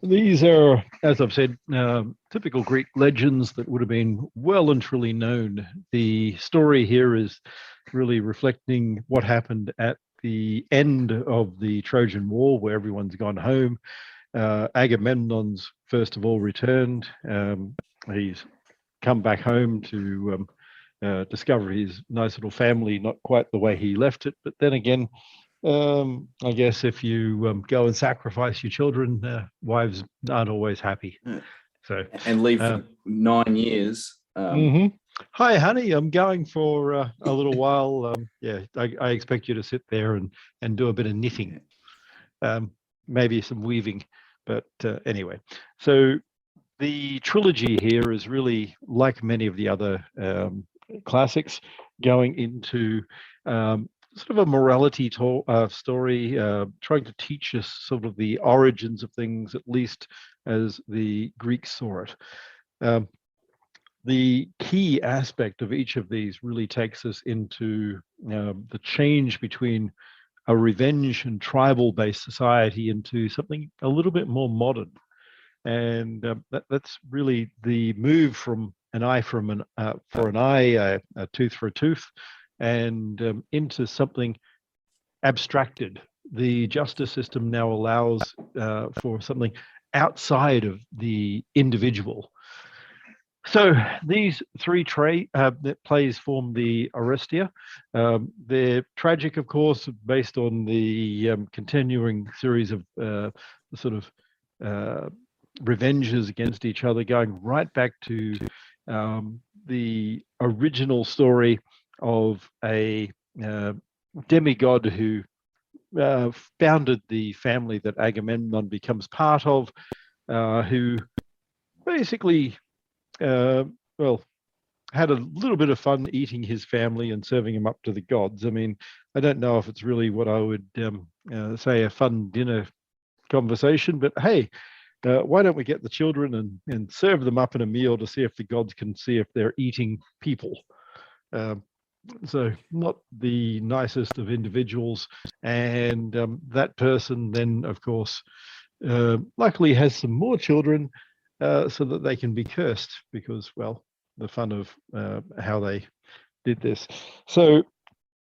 These are, as I've said, typical Greek legends that would have been well and truly known. The story here is really reflecting what happened at the end of the Trojan War, where everyone's gone home. Agamemnon's first of all returned. He's come back home to discover his nice little family, not quite the way he left it. But then again, I guess if you go and sacrifice your children, wives aren't always happy. So and leave for 9 years. Hi, honey. I'm going for a little while. Yeah, I expect you to sit there and do a bit of knitting, maybe some weaving. But anyway, so the trilogy here is really like many of the other classics, going into sort of a morality story, trying to teach us sort of the origins of things, at least as the Greeks saw it. The key aspect of each of these really takes us into the change between a revenge and tribal-based society into something a little bit more modern. And that's really the move from an eye for an eye, a tooth for a tooth, and into something abstracted. The justice system now allows for something outside of the individual. So these three plays form the Orestia. They're tragic, of course, based on the continuing series of sort of revenges against each other, going right back to the original story of a demigod who founded the family that Agamemnon becomes part of, who basically had a little bit of fun eating his family and serving him up to the gods. I mean, I don't know if it's really what I would say a fun dinner conversation, but hey, why don't we get the children and serve them up in a meal to see if the gods can see if they're eating people. So not the nicest of individuals. And that person then, of course, luckily has some more children so that they can be cursed because, well, the fun of how they did this. So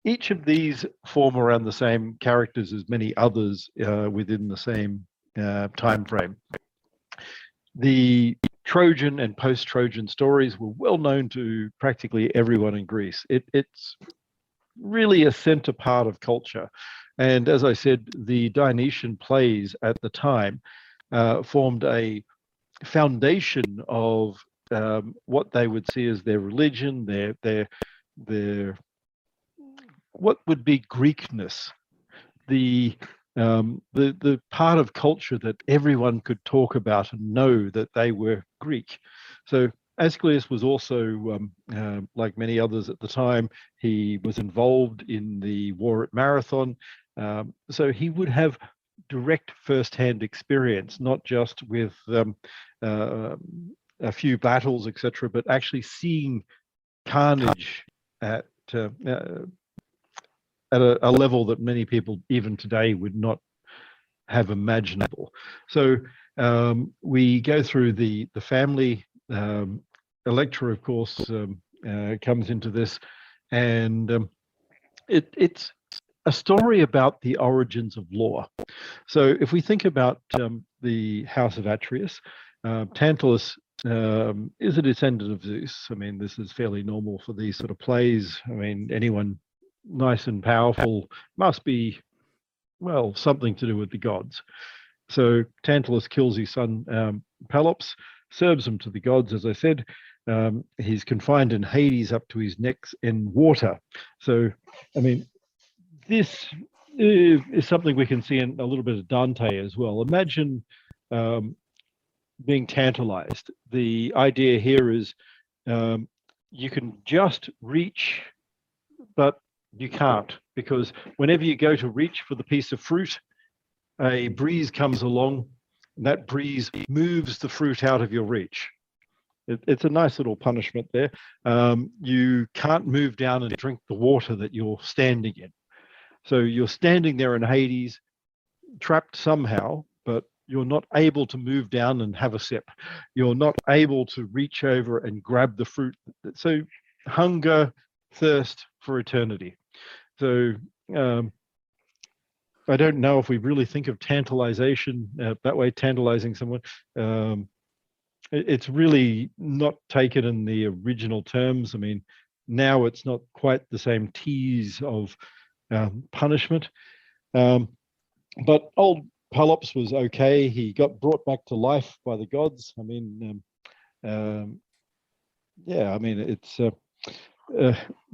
each of these form around the same characters as many others within the same time frame. The Trojan and post-Trojan stories were well known to practically everyone in Greece. It's really a center part of culture. And as I said, the Dionysian plays at the time formed a foundation of what they would see as their religion, their what would be Greekness, the part of culture that everyone could talk about and know that they were Greek. So Aeschylus was also, like many others at the time, he was involved in the war at Marathon. So he would have direct first-hand experience, not just with a few battles, etc., but actually seeing carnage at a level that many people even today would not have imaginable. So we go through the family. Electra, of course, comes into this, and it's a story about the origins of law. So if we think about the house of Atreus, Tantalus is a descendant of Zeus. I mean, this is fairly normal for these sort of plays. I mean, anyone nice and powerful must be, well, something to do with the gods. So Tantalus kills his son Pelops, serves him to the gods, as I said. He's confined in Hades up to his neck in water. So, I mean, this is something we can see in a little bit of Dante as well. Imagine being tantalized. The idea here is you can just reach, but you can't, because whenever you go to reach for the piece of fruit, a breeze comes along, and that breeze moves the fruit out of your reach. It's a nice little punishment there. You can't move down and drink the water that you're standing in. So you're standing there in Hades, trapped somehow, but You're not able to move down and have a sip. You're not able to reach over and grab the fruit. So hunger, thirst for eternity. So I don't know if we really think of tantalization that way, tantalizing someone. It's really not taken in the original terms. I mean, now it's not quite the same tease of punishment. But old Pelops was okay. He got brought back to life by the gods. I mean, yeah, I mean, it's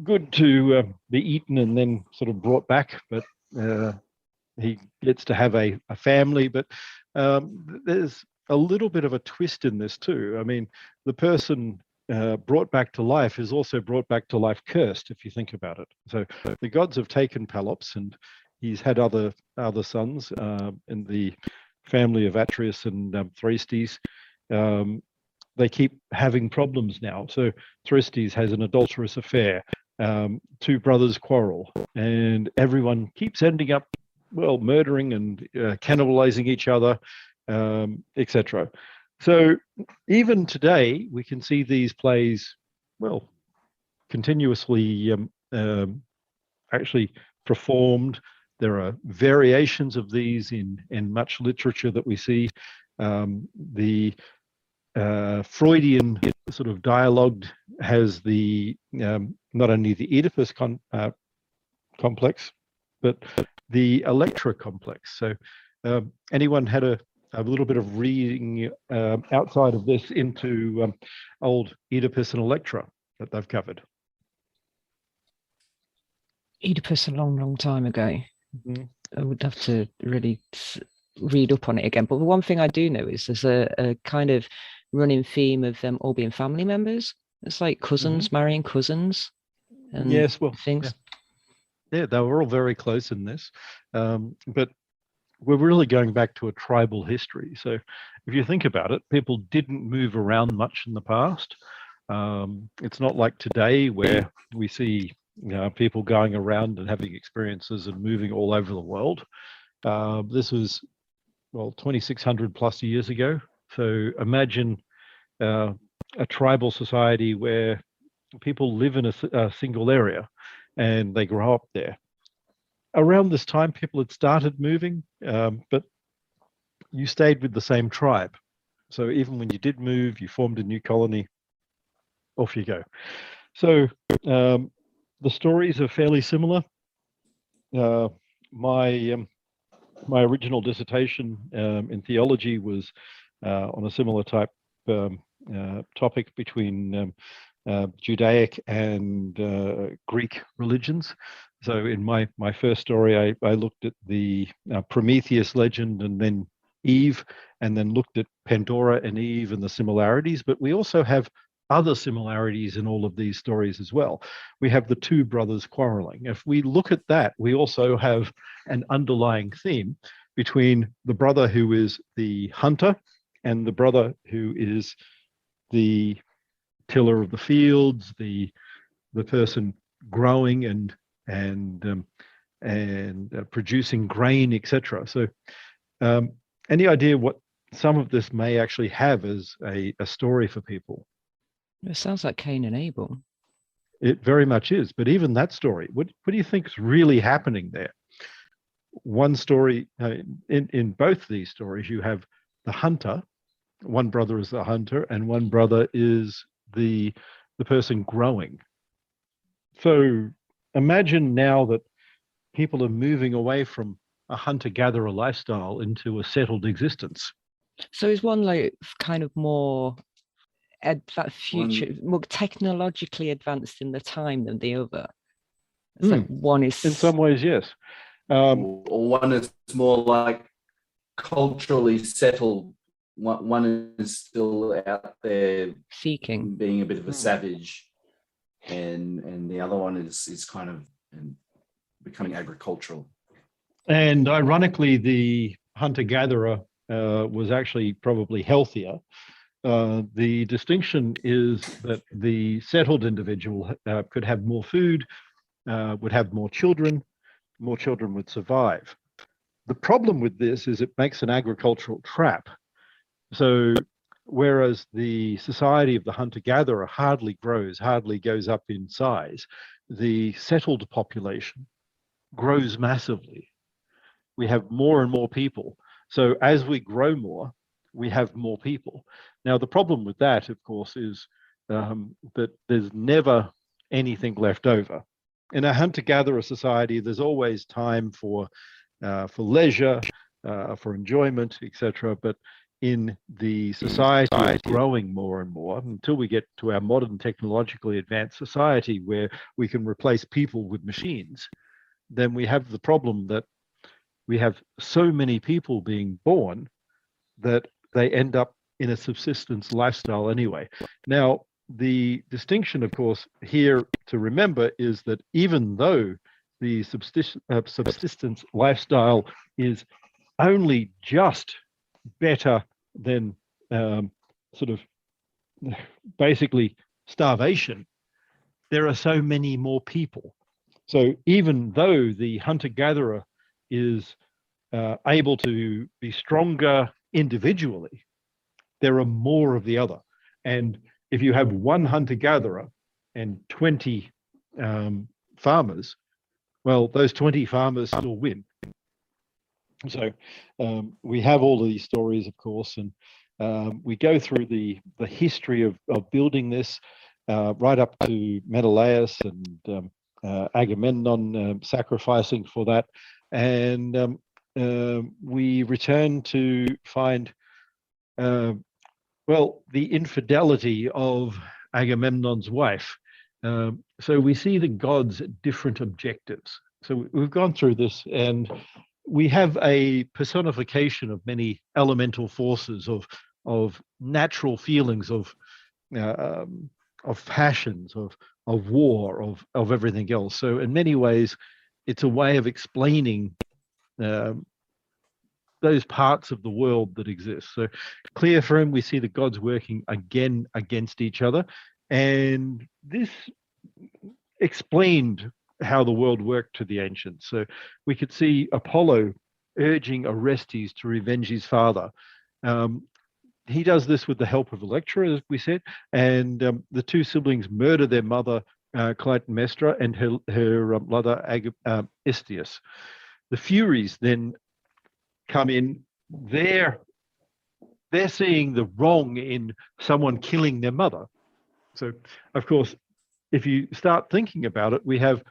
good to be eaten and then sort of brought back, but he gets to have a family. But there's a little bit of a twist in this too. I mean, the person brought back to life is also brought back to life cursed, if you think about it. So the gods have taken Pelops, and he's had other sons in the family of Atreus and Thyestes. They keep having problems now. So Thyestes has an adulterous affair. Two brothers quarrel, and everyone keeps ending up, well, murdering and cannibalizing each other, etc. So even today, we can see these plays, well, continuously actually performed. There are variations of these in much literature that we see. The Freudian sort of dialogue has the not only the Oedipus complex, but the Electra complex. So anyone had a little bit of reading outside of this into old Oedipus and Electra that they've covered? Oedipus a long time ago. I would have to really read up on it again. But the one thing I do know is there's a kind of running theme of them all being family members. It's like cousins marrying cousins. And yes, well, things. Yeah, they were all very close in this. But we're really going back to a tribal history. So if you think about it, people didn't move around much in the past. It's not like today where we see people going around and having experiences and moving all over the world. This was, well, 2,600 plus years ago. So imagine a tribal society where people live in a single area and they grow up there. Around this time, people had started moving, but you stayed with the same tribe. So even when you did move, you formed a new colony, off you go. So the stories are fairly similar. My original dissertation in theology was on a similar type topic between Judaic and Greek religions. So in my first story, I looked at the Prometheus legend and then Eve, and then looked at Pandora and Eve and the similarities. But we also have other similarities in all of these stories as well. We have the two brothers quarreling. If we look at that, we also have an underlying theme between the brother who is the hunter and the brother who is the tiller of the fields, the person growing and producing grain, etc. So any idea what some of this may actually have as a story for people? It sounds like Cain and Abel. It very much is. But even that story, what do you think is really happening there? One story, in both these stories, you have the hunter. One brother is the hunter, and one brother is the person growing. So imagine now that people are moving away from a hunter-gatherer lifestyle into a settled existence. So is one like kind of more that future, more technologically advanced in the time than the other? It's like one is... In some ways, yes. Or one is more like culturally settled. One is still out there seeking, being a bit of a savage, and the other one is kind of becoming agricultural. And ironically, the hunter-gatherer was actually probably healthier. The distinction is that the settled individual could have more food, would have more children would survive. the problem with this is it makes an agricultural trap. So whereas the society of the hunter-gatherer hardly grows, hardly goes up in size, the settled population grows massively. We have more and more people. So as we grow more, we have more people. Now, the problem with that, of course, is that there's never anything left over. In a hunter-gatherer society, there's always time for leisure, for enjoyment, etc. But in the society of growing more and more, until we get to our modern technologically advanced society where we can replace people with machines, then we have the problem that we have so many people being born that they end up in a subsistence lifestyle anyway. Now, the distinction, of course, here to remember is that even though the subsistence lifestyle is only just better than sort of basically starvation, there are so many more people. So even though the hunter-gatherer is able to be stronger individually, there are more of the other. And if you have one hunter-gatherer and 20 farmers, well, those 20 farmers still win. So we have all of these stories, of course, and we go through the history of building this right up to Menelaus and Agamemnon sacrificing for that. And we return to find, well, the infidelity of Agamemnon's wife. So we see the gods at different objectives. So we've gone through this, and we have a personification of many elemental forces, of natural feelings, of passions, of war, of everything else. So in many ways, it's a way of explaining those parts of the world that exist. So clear for him, we see the gods working again against each other, and this explained how the world worked to the ancients. So we could see Apollo urging Orestes to revenge his father. He does this with the help of Electra, as we said, and the two siblings murder their mother, Clytemnestra, and her brother, Aeschylus. The Furies then come in. They're seeing the wrong in someone killing their mother. So, of course, if you start thinking about it, we have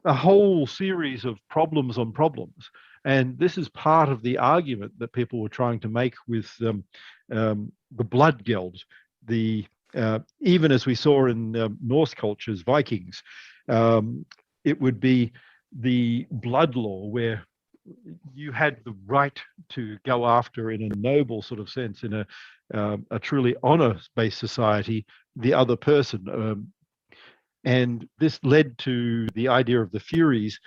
a whole series of problems on problems. And this is part of the argument that people were trying to make with the blood geld. Even as we saw in Norse cultures, Vikings, it would be the blood law where you had the right to go after, in a noble sort of sense, in a truly honor-based society, the other person. And this led to the idea of the Furies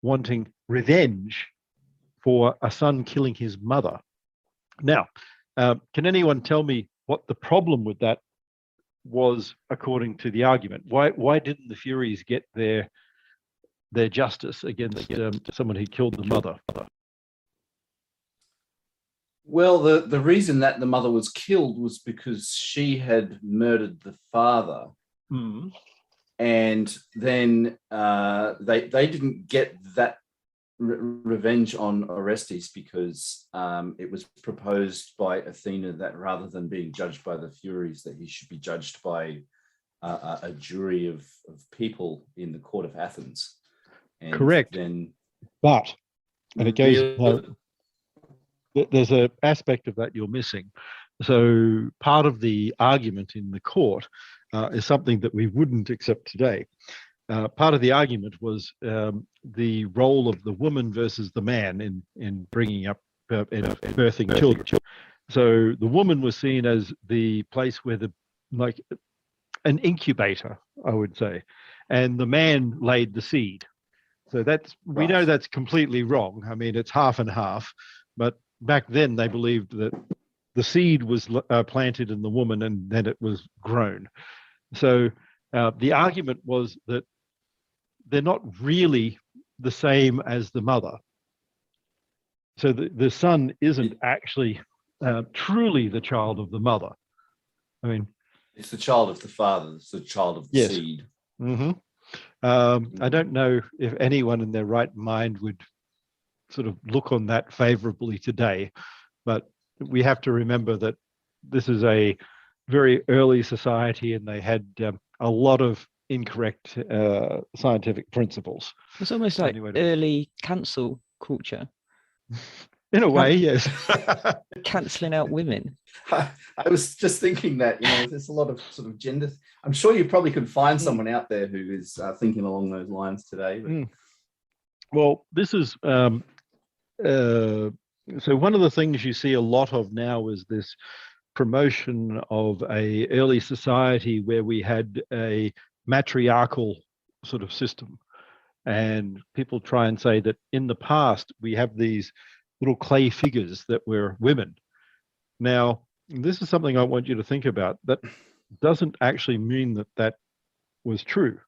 wanting revenge for a son killing his mother. Now, can anyone tell me what the problem with that was according to the argument? Why didn't the Furies get their justice against someone who killed the mother? Well, the reason that the mother was killed was because she had murdered the father. Mm. And then they didn't get that revenge on Orestes because it was proposed by Athena that rather than being judged by the Furies, that he should be judged by a jury of people in the court of Athens. And correct. Then, but, and it goes, there's an aspect of that you're missing. So part of the argument in the court is something that we wouldn't accept today. Part of the argument was the role of the woman versus the man in bringing up and birthing children. So the woman was seen as the place where like an incubator, I would say, and the man laid the seed. So we know that's completely wrong. I mean, it's half and half, but back then they believed that the seed was planted in the woman and then it was grown. So the argument was that they're not really the same as the mother. So the son isn't actually truly the child of the mother. I mean, it's the child of the father. It's the child of the yes. seed. Mm-hmm. I don't know if anyone in their right mind would sort of look on that favorably today, but we have to remember that this is a very early society, and they had a lot of incorrect scientific principles. It's almost like early cancel culture. In a way, yes. Cancelling out women. I was just thinking that, there's a lot of sort of gender. I'm sure you probably could find someone out there who is thinking along those lines today. But... Well, this is so one of the things you see a lot of now is this promotion of a early society where we had a matriarchal sort of system, and people try and say that in the past we have these little clay figures that were women. Now, this is something I want you to think about. That doesn't actually mean that that was true.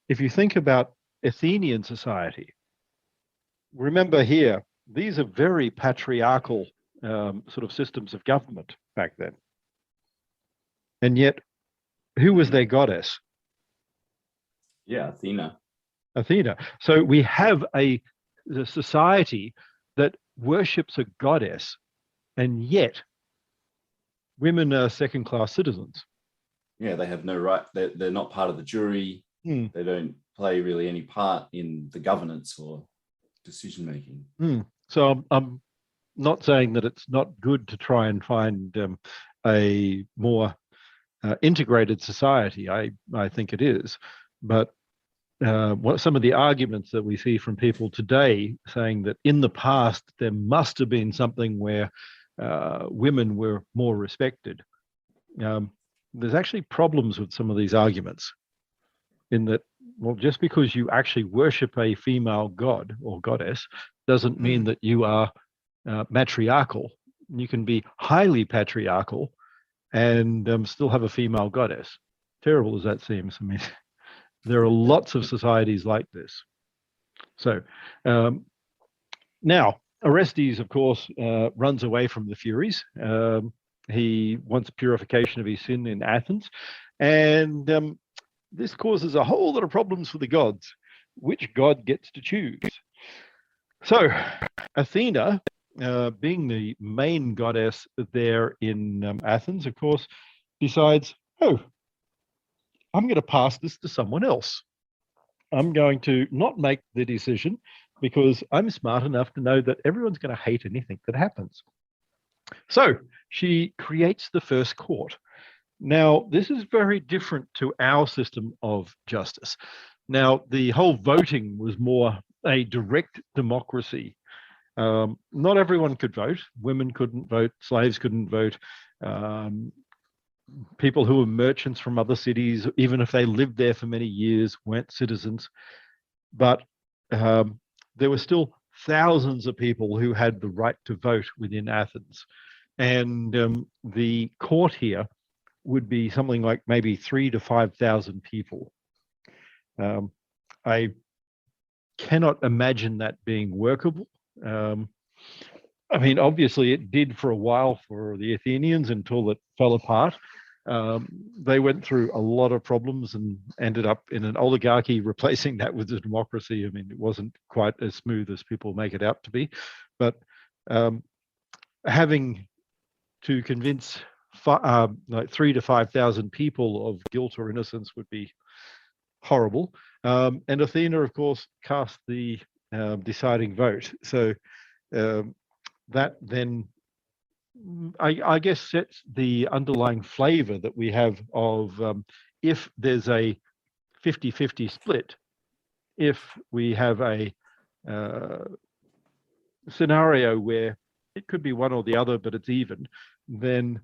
If you think about Athenian society, remember here, these are very patriarchal sort of systems of government back then. And yet, who was their goddess? Yeah, Athena. So we have a society that worships a goddess, and yet women are second-class citizens. Yeah, they have no right. They're not part of the jury. They don't play really any part in the governance or decision-making. So I'm not saying that it's not good to try and find a more integrated society. I think it is. But what some of the arguments that we see from people today saying that in the past there must have been something where women were more respected. There's actually problems with some of these arguments in that, well, just because you actually worship a female god or goddess doesn't mean that you are matriarchal. You can be highly patriarchal and still have a female goddess. Terrible as that seems. I mean, there are lots of societies like this. So now, Orestes, of course, runs away from the Furies. He wants purification of his sin in Athens. And this causes a whole lot of problems for the gods. Which god gets to choose? So Athena, being the main goddess there in Athens, of course, decides, oh, I'm going to pass this to someone else. I'm going to not make the decision because I'm smart enough to know that everyone's going to hate anything that happens. So she creates the first court. Now, this is very different to our system of justice. Now, the whole voting was more a direct democracy. Not everyone could vote. Women couldn't vote. Slaves couldn't vote. People who were merchants from other cities, even if they lived there for many years, weren't citizens. But there were still thousands of people who had the right to vote within Athens. And the court here would be something like maybe 3,000 to 5,000 people. I cannot imagine that being workable. I mean, obviously it did for a while for the Athenians until it fell apart. They went through a lot of problems and ended up in an oligarchy, replacing that with a democracy. I mean, it wasn't quite as smooth as people make it out to be, but having to convince like 3,000 to 5,000 people of guilt or innocence would be horrible. And Athena, of course, cast the deciding vote. So that then, I guess, sets the underlying flavor that we have of if there's a 50-50 split, if we have a scenario where it could be one or the other, but it's even, then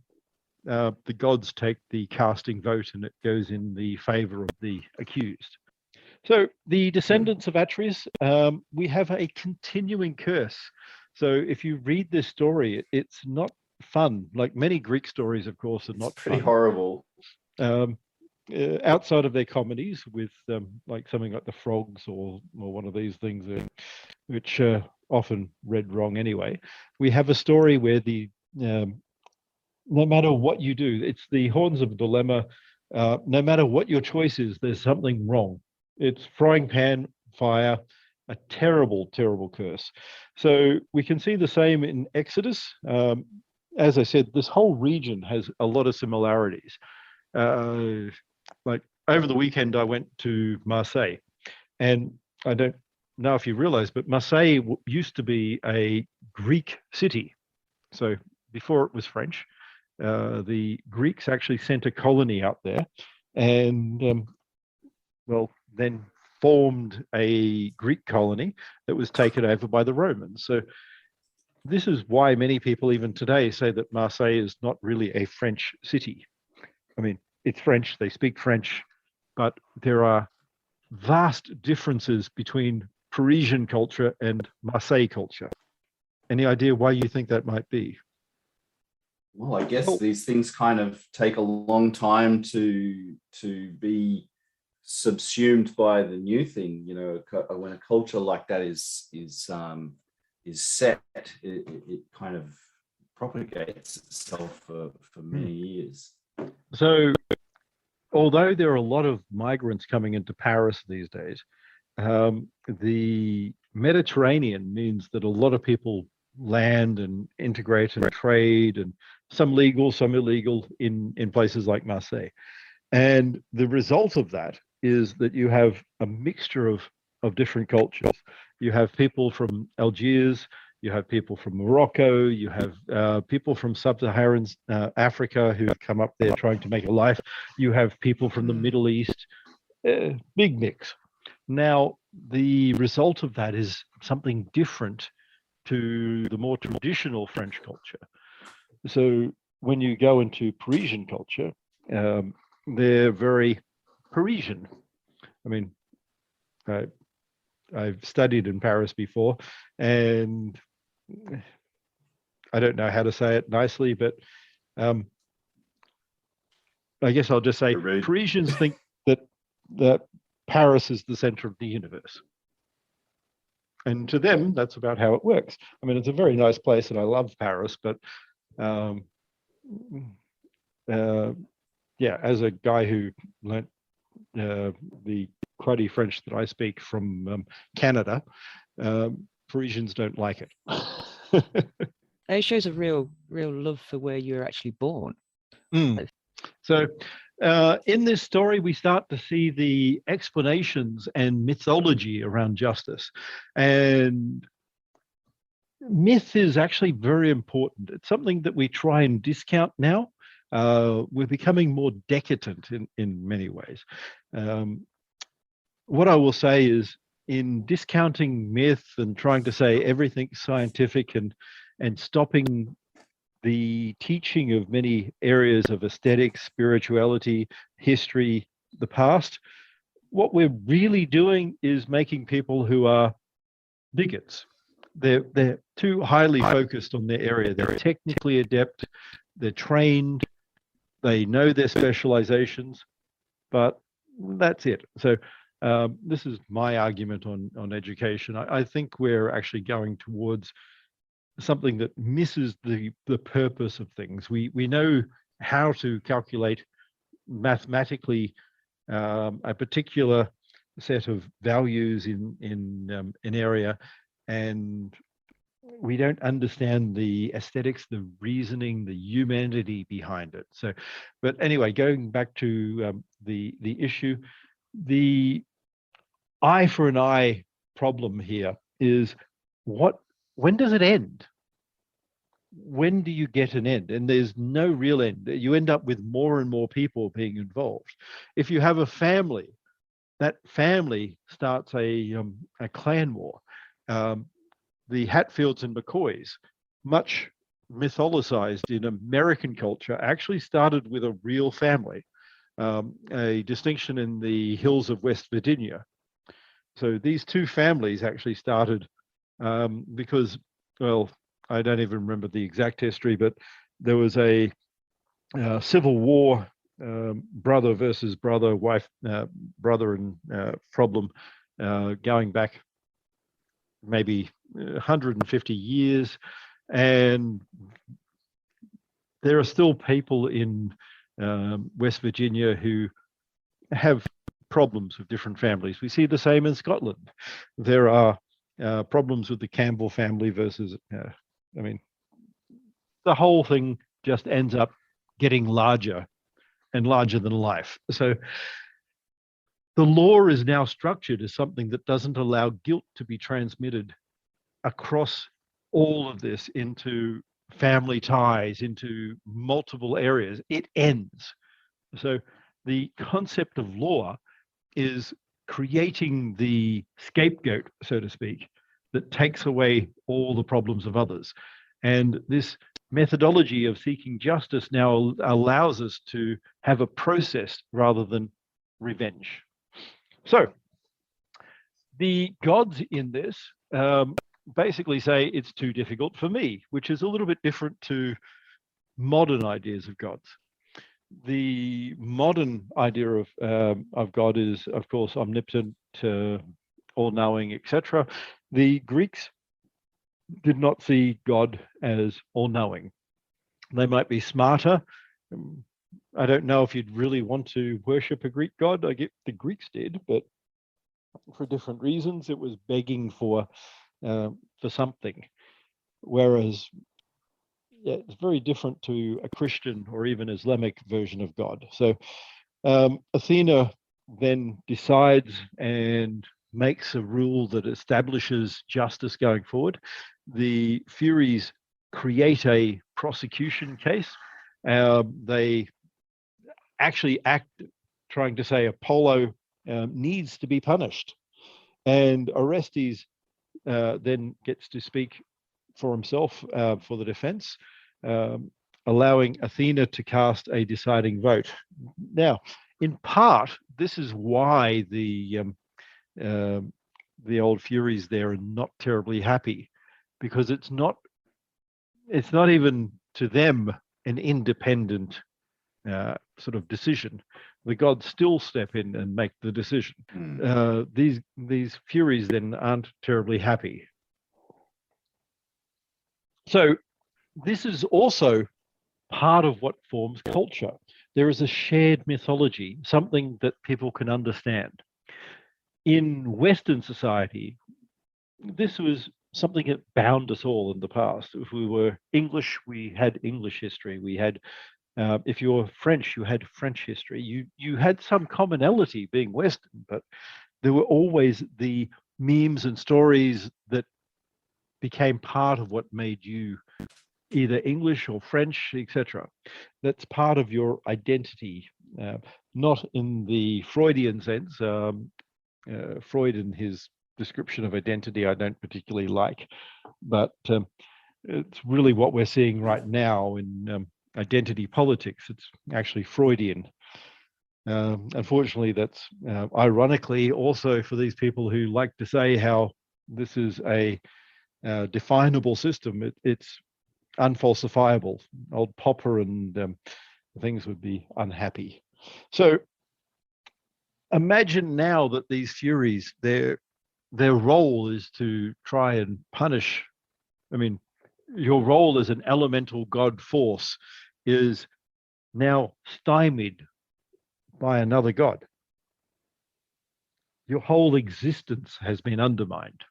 the gods take the casting vote and it goes in the favor of the accused. So the descendants of Atreus, we have a continuing curse. So if you read this story, it's not fun. Like many Greek stories, of course, are not pretty fun. Horrible. Outside of their comedies with like something like the Frogs or one of these things which often read wrong anyway. We have a story where no matter what you do, it's the horns of a dilemma. No matter what your choice is, there's something wrong. It's frying pan fire, a terrible, terrible curse. So we can see the same in Exodus. As I said, this whole region has a lot of similarities. Like over the weekend, I went to Marseille, and I don't know if you realize, but Marseille used to be a Greek city. So before it was French, the Greeks actually sent a colony out there, and then formed a Greek colony that was taken over by the Romans. So this is why many people even today say that Marseille is not really a French city. I mean, it's French, they speak French, but there are vast differences between Parisian culture and Marseille culture. Any idea why you think that might be? Well, I guess these things kind of take a long time to be subsumed by the new thing. You know, when a culture like that is set, it kind of propagates itself for many years. So, although there are a lot of migrants coming into Paris these days, the Mediterranean means that a lot of people land and integrate and trade, and some legal, some illegal, in places like Marseille. And the result of that is that you have a mixture of different cultures. You have people from Algiers, you have people from Morocco, you have people from sub-Saharan Africa who have come up there trying to make a life. You have people from the Middle East, big mix. Now, the result of that is something different to the more traditional French culture. So when you go into Parisian culture, they're very Parisian. I mean, I've studied in Paris before, and I don't know how to say it nicely, but I guess I'll just say Parisians think that Paris is the center of the universe. And to them, that's about how it works. I mean, it's a very nice place, and I love Paris, but yeah, as a guy who learnt the cruddy French that I speak from Canada, Parisians don't like it. It shows a real love for where you're actually born. So in this story, we start to see the explanations and mythology around justice. And myth is actually very important. It's something that we try and discount now. We're becoming more decadent in many ways. What I will say is, in discounting myth and trying to say everything's scientific and stopping the teaching of many areas of aesthetics, spirituality, history, the past, what we're really doing is making people who are bigots. They're too highly focused on their area. They're technically adept, they're trained, they know their specializations, but that's it. So this is my argument on education. I think we're actually going towards something that misses the purpose of things. We know how to calculate mathematically a particular set of values in an area, and we don't understand the aesthetics, the reasoning, the humanity behind it. So, but anyway, going back to the issue, the eye for an eye problem here is when does it end? When do you get an end? And there's no real end. You end up with more and more people being involved. If you have a family, that family starts a clan war. The Hatfields and McCoys, much mythologized in American culture, actually started with a real family, a distinction in the hills of West Virginia. So these two families actually started because, well, I don't even remember the exact history, but there was a civil war, brother versus brother, wife, brother and problem going back maybe 150 years, and there are still people in West Virginia who have problems with different families. We see the same in Scotland. There are problems with the Campbell family versus, I mean, the whole thing just ends up getting larger and larger than life. So the law is now structured as something that doesn't allow guilt to be transmitted across all of this into family ties, into multiple areas. It ends. So the concept of law is creating the scapegoat, so to speak, that takes away all the problems of others. And this methodology of seeking justice now allows us to have a process rather than revenge. So the gods in this basically say it's too difficult for me, which is a little bit different to modern ideas of gods. The modern idea of God is, of course, omnipotent, all-knowing, etc. The Greeks did not see God as all-knowing. They might be smarter. I don't know if you'd really want to worship a Greek god. I get the Greeks did, but for different reasons, it was begging for something. Whereas it's very different to a Christian or even Islamic version of God. So Athena then decides and makes a rule that establishes justice going forward. The Furies create a prosecution case. They actually act trying to say Apollo needs to be punished. And Orestes then gets to speak for himself for the defense, allowing Athena to cast a deciding vote. Now, in part, this is why the old Furies there are not terribly happy, because it's not even to them an independent sort of decision. The gods still step in and make the decision. These Furies then aren't terribly happy. So this is also part of what forms culture. There is a shared mythology, something that people can understand. In Western society, this was something that bound us all in the past. If we were English, we had English history. We had, if you were French, you had French history. You had some commonality being Western, but there were always the memes and stories that became part of what made you either English or French, etc. That's part of your identity, not in the Freudian sense. Freud and his description of identity I don't particularly like, but it's really what we're seeing right now in identity politics. It's actually Freudian. Unfortunately, that's ironically also for these people who like to say how this is a definable system. It's unfalsifiable. Old Popper and things would be unhappy. So imagine now that these Furies, their role is to try and punish. I mean, your role as an elemental god force is now stymied by another god. Your whole existence has been undermined.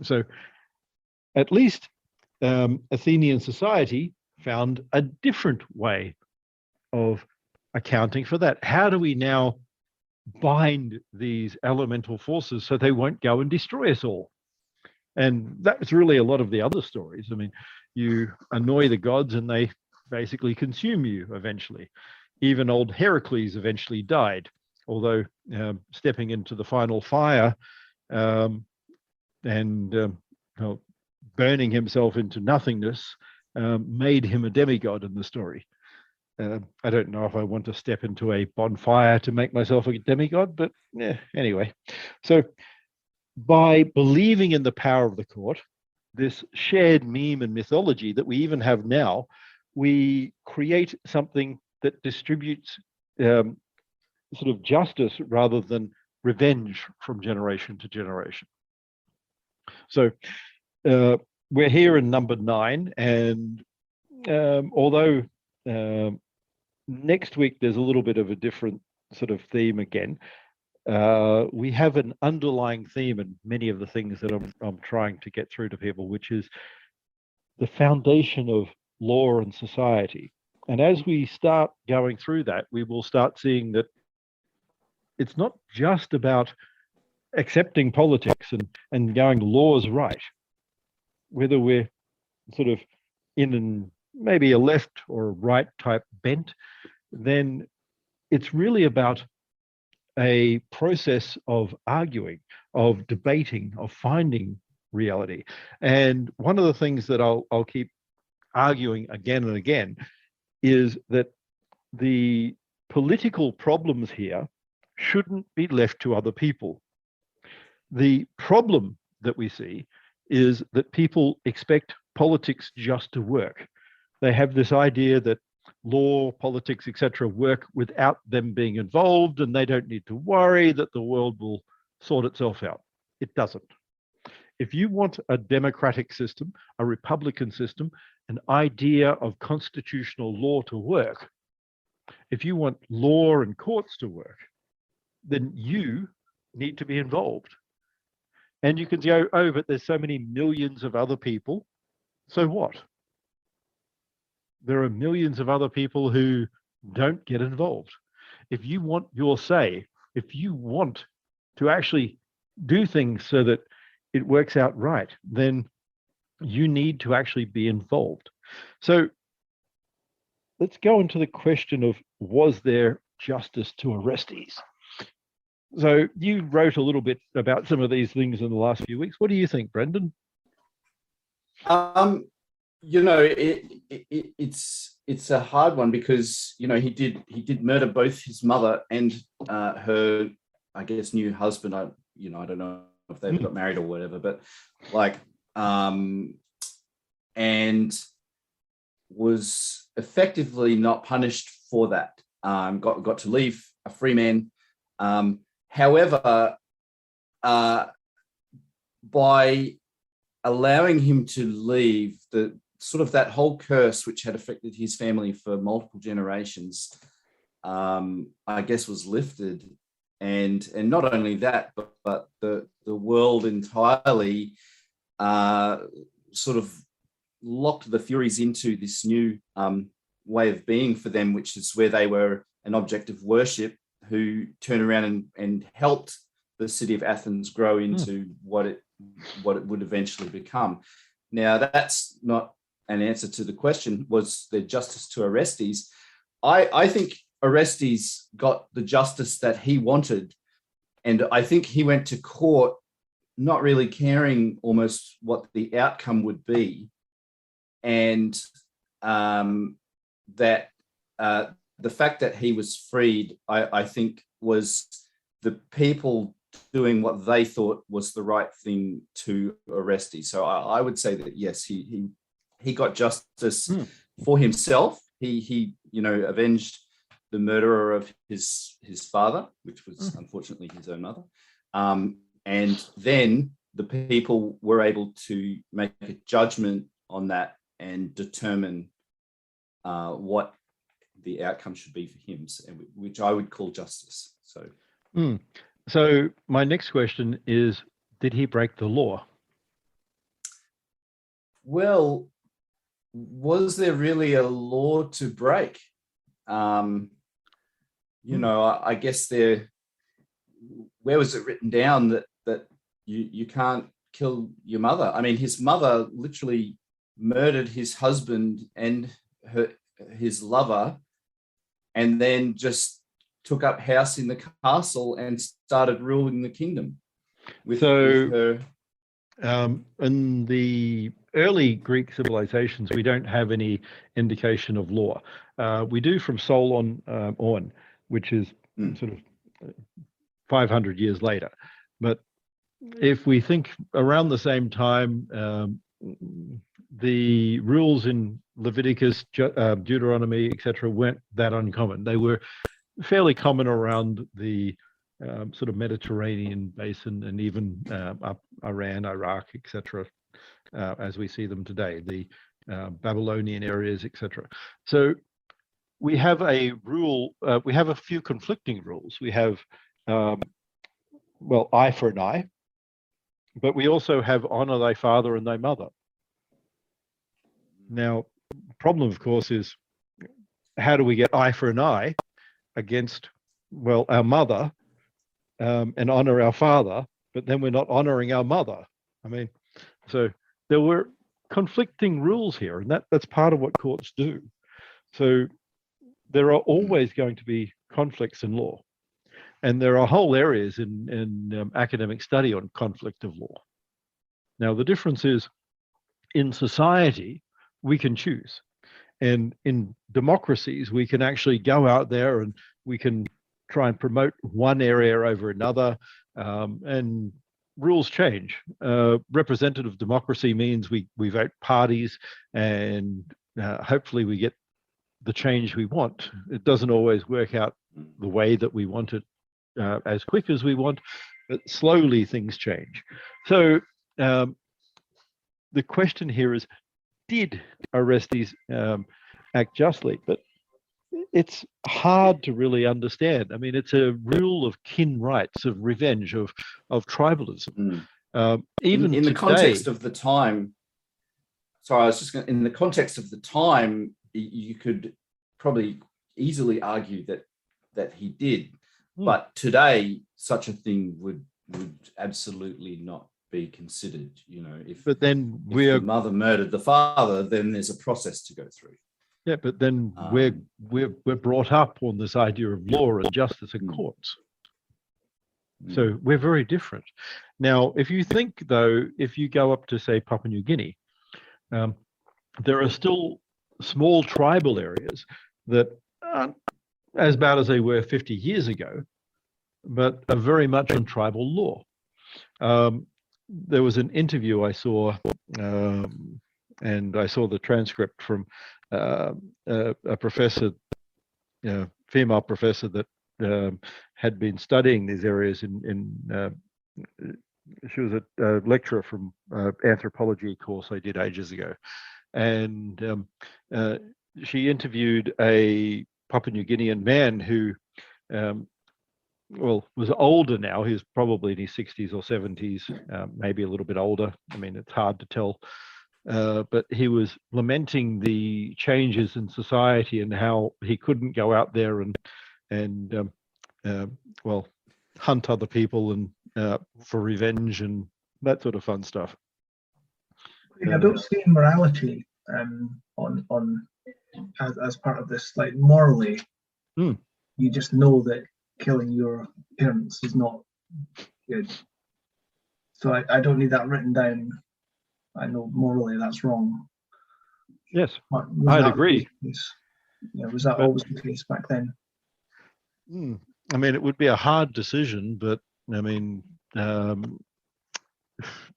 So at least Athenian society found a different way of accounting for that. How do we now bind these elemental forces so they won't go and destroy us all? And that's really a lot of the other stories. I mean, you annoy the gods and they basically consume you eventually. Even old Heracles eventually died, although stepping into the final fire and burning himself into nothingness made him a demigod in the story. I don't know if I want to step into a bonfire to make myself a demigod, but anyway. So by believing in the power of the court, this shared meme and mythology that we even have now, we create something that distributes sort of justice rather than revenge from generation to generation. So we're here in number 9, and although next week there's a little bit of a different sort of theme again, we have an underlying theme in many of the things that I'm trying to get through to people, which is the foundation of law and society. And as we start going through that, we will start seeing that it's not just about accepting politics and going law's right, whether we're sort of in maybe a left or a right type bent, then it's really about a process of arguing, of debating, of finding reality. And one of the things that I'll keep arguing again and again is that the political problems here shouldn't be left to other people. The problem that we see is that people expect politics just to work. They have this idea that law, politics, etc., work without them being involved, and they don't need to worry that the world will sort itself out. It doesn't. If you want a democratic system, a republican system, an idea of constitutional law to work, if you want law and courts to work, then you need to be involved. And you can go, oh, but there's so many millions of other people. So what? There are millions of other people who don't get involved. If you want your say, if you want to actually do things so that it works out right, then you need to actually be involved. So let's go into the question of, was there justice to Orestes? So you wrote a little bit about some of these things in the last few weeks. What do you think, Brendan? It's a hard one because he did murder both his mother and her, I guess, new husband. I don't know if they ever got married or whatever, but and was effectively not punished for that. Got to leave a free man. However, by allowing him to leave, the sort of that whole curse which had affected his family for multiple generations, I guess, was lifted, and not only that, but the world entirely sort of locked the Furies into this new way of being for them, which is where they were an object of worship, who turned around and helped the city of Athens grow into what it would eventually become. Now, that's not an answer to the question, was there justice to Orestes? I think Orestes got the justice that he wanted, and I think he went to court not really caring almost what the outcome would be, and that the fact that he was freed, I think, was the people doing what they thought was the right thing to Orestes. So I would say that yes, he got justice for himself. He avenged the murderer of his father, which was unfortunately his own mother. And then the people were able to make a judgment on that and determine what the outcome should be for him, which I would call justice. So my next question is, did he break the law? Well, was there really a law to break? I guess where was it written down that you can't kill your mother? I mean, his mother literally murdered his husband and his lover, and then just took up house in the castle and started ruling the kingdom with her. In the early Greek civilizations, we don't have any indication of law. We do from Solon on, which is sort of 500 years later. But if we think around the same time, the rules in Leviticus, Deuteronomy, etc., weren't that uncommon. They were fairly common around the sort of Mediterranean basin, and even up Iran, Iraq, etc., as we see them today, the Babylonian areas, etc. So we have a rule, we have a few conflicting rules. We have, well, eye for an eye, but we also have honor thy father and thy mother. Now, the problem, of course, is how do we get eye for an eye against, well, our mother, and honor our father, but then we're not honoring our mother? I mean, so there were conflicting rules here, and that's part of what courts do. So there are always going to be conflicts in law, and there are whole areas in academic study on conflict of law. Now, the difference is in society, we can choose. And in democracies, we can actually go out there and we can try and promote one area over another, and rules change. Representative democracy means we vote parties, and hopefully we get the change we want. It doesn't always work out the way that we want it as quick as we want, but slowly things change. So the question here is, did Orestes act justly? But it's hard to really understand. I mean, it's a rule of kin rights, of revenge, of tribalism. Even in the today, context of the time, sorry, I was just going, in the context of the time, you could probably easily argue that he did, but today such a thing would absolutely not be considered. You know, if the mother murdered the father, then there's a process to go through. Yeah, but then we're brought up on this idea of law and justice in courts. So we're very different. Now, if you think, though, if you go up to, say, Papua New Guinea, there are still small tribal areas that aren't as bad as they were 50 years ago, but are very much on tribal law. There was an interview I saw, and I saw the transcript from a professor, female professor that had been studying these areas she was a lecturer from anthropology course I did ages ago. And she interviewed a Papua New Guinean man who, well, was older now. He was probably in his 60s or 70s, maybe a little bit older. I mean, it's hard to tell. But he was lamenting the changes in society and how he couldn't go out there and well, hunt other people and for revenge and that sort of fun stuff. I don't see morality on as part of this. Like, morally, you just know that killing your parents is not good. So I don't need that written down. I know morally that's wrong. Yes, I'd agree. Was that always the case back then? I mean, it would be a hard decision, but I mean, to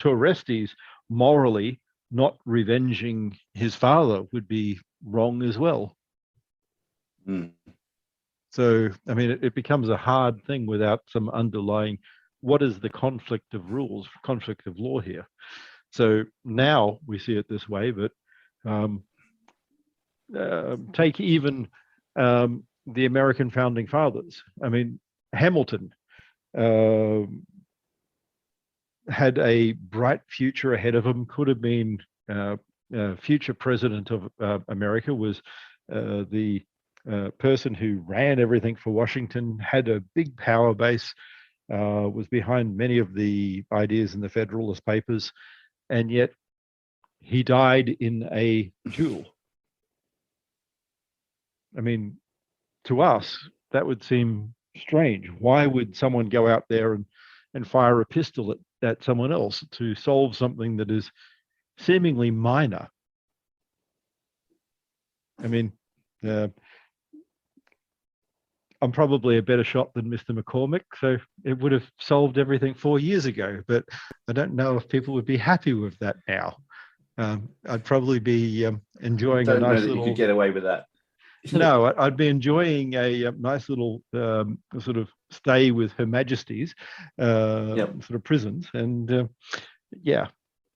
Orestes, morally, not revenging his father would be wrong as well. So, I mean, it becomes a hard thing without some underlying, what is the conflict of rules, conflict of law here? So now we see it this way, but take even the American founding fathers. I mean, Hamilton had a bright future ahead of him, could have been future president of America, was the person who ran everything for Washington, had a big power base, was behind many of the ideas in the Federalist Papers, and yet he died in a duel. I mean, to us, that would seem strange. Why would someone go out there and fire a pistol at someone else to solve something that is seemingly minor? I mean, I'm probably a better shot than Mr. McCormick, so it would have solved everything 4 years ago, but I don't know if people would be happy with that now. I'd probably be enjoying a nice little... You could get away with that. No, I'd be enjoying a nice little sort of stay with Her Majesty's sort of prisons, and yeah.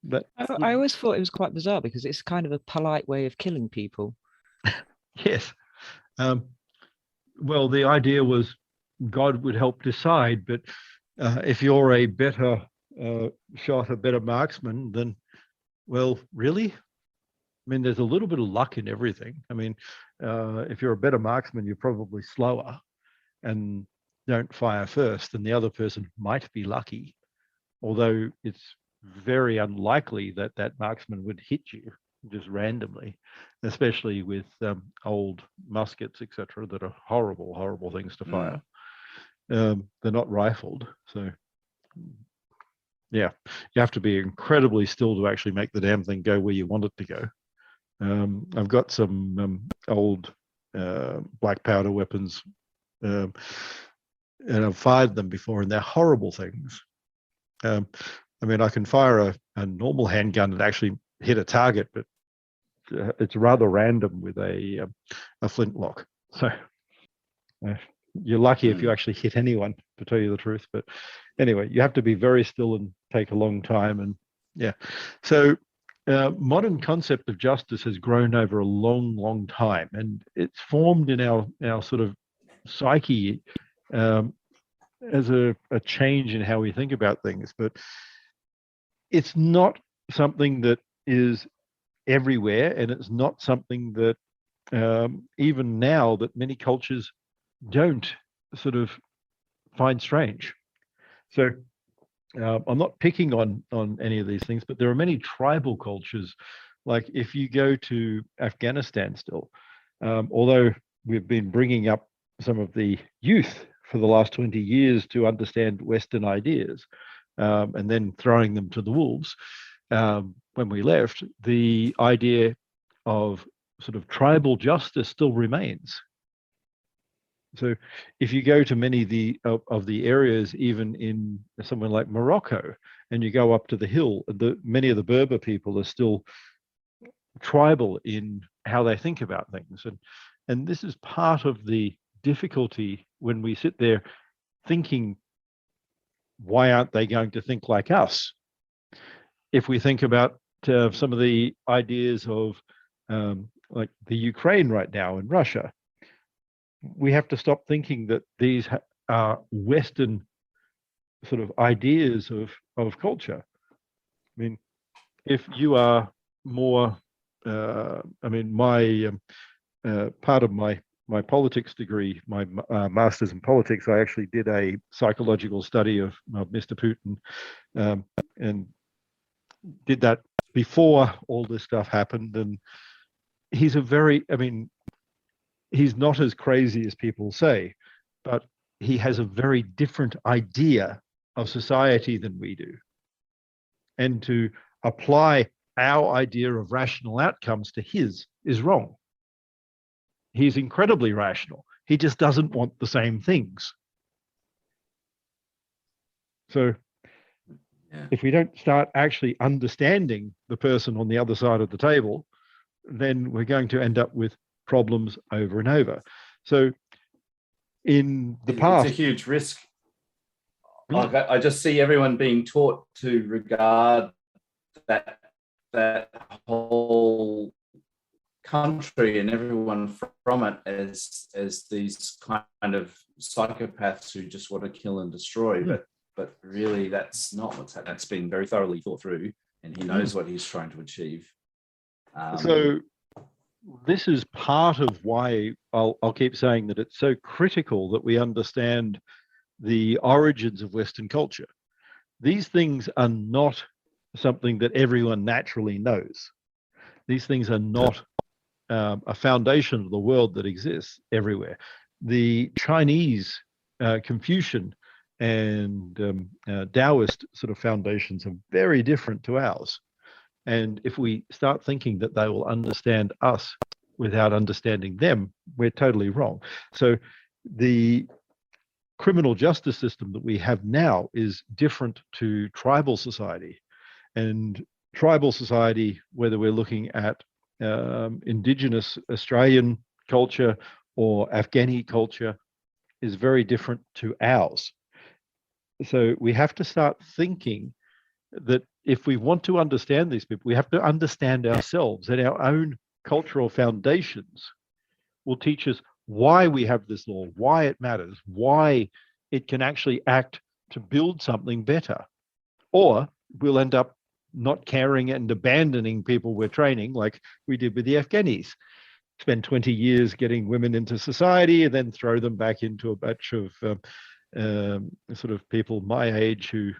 But I always thought it was quite bizarre because it's kind of a polite way of killing people. yes. Well, the idea was God would help decide, but if you're a better shot, a better marksman, then, well, really? I mean, there's a little bit of luck in everything. I mean, if you're a better marksman, you're probably slower and don't fire first, and the other person might be lucky, although it's very unlikely that that marksman would hit you just randomly, especially with old muskets, etc., that are horrible, horrible things to fire. They're not rifled, so yeah, you have to be incredibly still to actually make the damn thing go where you want it to go. I've got some old black powder weapons, and I've fired them before, and they're horrible things. I mean, I can fire a normal handgun and actually hit a target, but it's rather random with a flintlock. So you're lucky if you actually hit anyone, to tell you the truth. But anyway, you have to be very still and take a long time. And yeah, so modern concept of justice has grown over a long, long time, and it's formed in our sort of psyche as a change in how we think about things. But it's not something that is everywhere, and it's not something that even now that many cultures don't sort of find strange. So I'm not picking on any of these things, but there are many tribal cultures. Like if you go to Afghanistan still, although we've been bringing up some of the youth for the last 20 years to understand Western ideas, and then throwing them to the wolves, when we left, the idea of sort of tribal justice still remains. So if you go to many of the areas, even in somewhere like Morocco, and you go up to the hill, many of the Berber people are still tribal in how they think about things. And this is part of the difficulty when we sit there thinking, why aren't they going to think like us? If we think about some of the ideas of like the Ukraine right now and Russia, we have to stop thinking that these are Western sort of ideas of culture. I mean, if you are more, I mean, my part of my politics degree, my master's in politics, I actually did a psychological study of Mr. Putin, and did that before all this stuff happened. And he's he's not as crazy as people say, but he has a very different idea of society than we do. And to apply our idea of rational outcomes to his is wrong. He's incredibly rational. He just doesn't want the same things. So if we don't start actually understanding the person on the other side of the table, then we're going to end up with problems over and over. So in the past, it's a huge risk. I just see everyone being taught to regard that whole country and everyone from it as these kind of psychopaths who just want to kill and destroy. But really, that's not what's happening. That's been very thoroughly thought through, and he knows what he's trying to achieve. So this is part of why I'll keep saying that it's so critical that we understand the origins of Western culture. These things are not something that everyone naturally knows. These things are not a foundation of the world that exists everywhere. The Chinese, Confucian, and Taoist sort of foundations are very different to ours. And if we start thinking that they will understand us without understanding them, we're totally wrong. So the criminal justice system that we have now is different to tribal society. And tribal society, whether we're looking at Indigenous Australian culture or Afghani culture is very different to ours. So we have to start thinking that if we want to understand these people, we have to understand ourselves, and our own cultural foundations will teach us why we have this law, why it matters, why it can actually act to build something better. Or we'll end up not caring and abandoning people we're training, like we did with the Afghanis. Spend 20 years getting women into society and then throw them back into a batch of sort of people my age who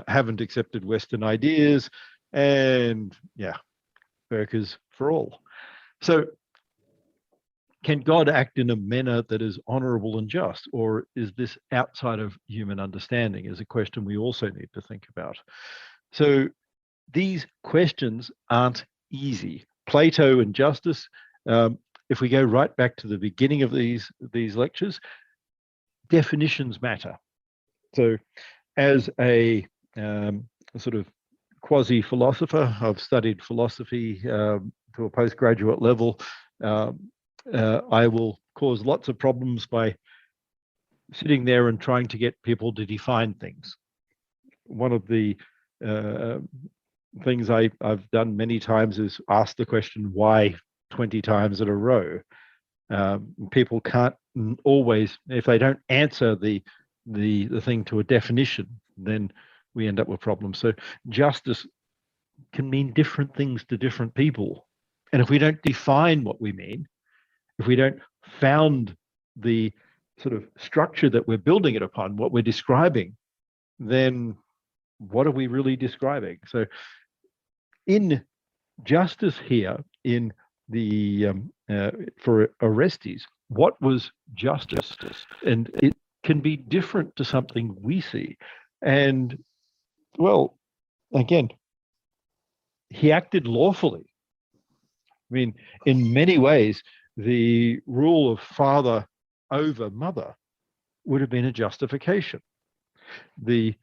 haven't accepted Western ideas, and yeah, burkas for all. So can God act in a manner that is honorable and just, or is this outside of human understanding, is a question we also need to think about. So these questions aren't easy. Plato and justice, if we go right back to the beginning of these lectures, definitions matter. So as a sort of quasi-philosopher, I've studied philosophy to a postgraduate level. I will cause lots of problems by sitting there and trying to get people to define things. One of the things I've done many times is ask the question why 20 times in a row. People can't always, if they don't answer the thing to a definition, then we end up with problems. So justice can mean different things to different people. And if we don't define what we mean, if we don't found the sort of structure that we're building it upon, what we're describing, then what are we really describing? So in justice here, in the for Orestes, what was justice? And it can be different to something we see. And well, again, he acted lawfully. I mean, in many ways, the rule of father over mother would have been a justification. The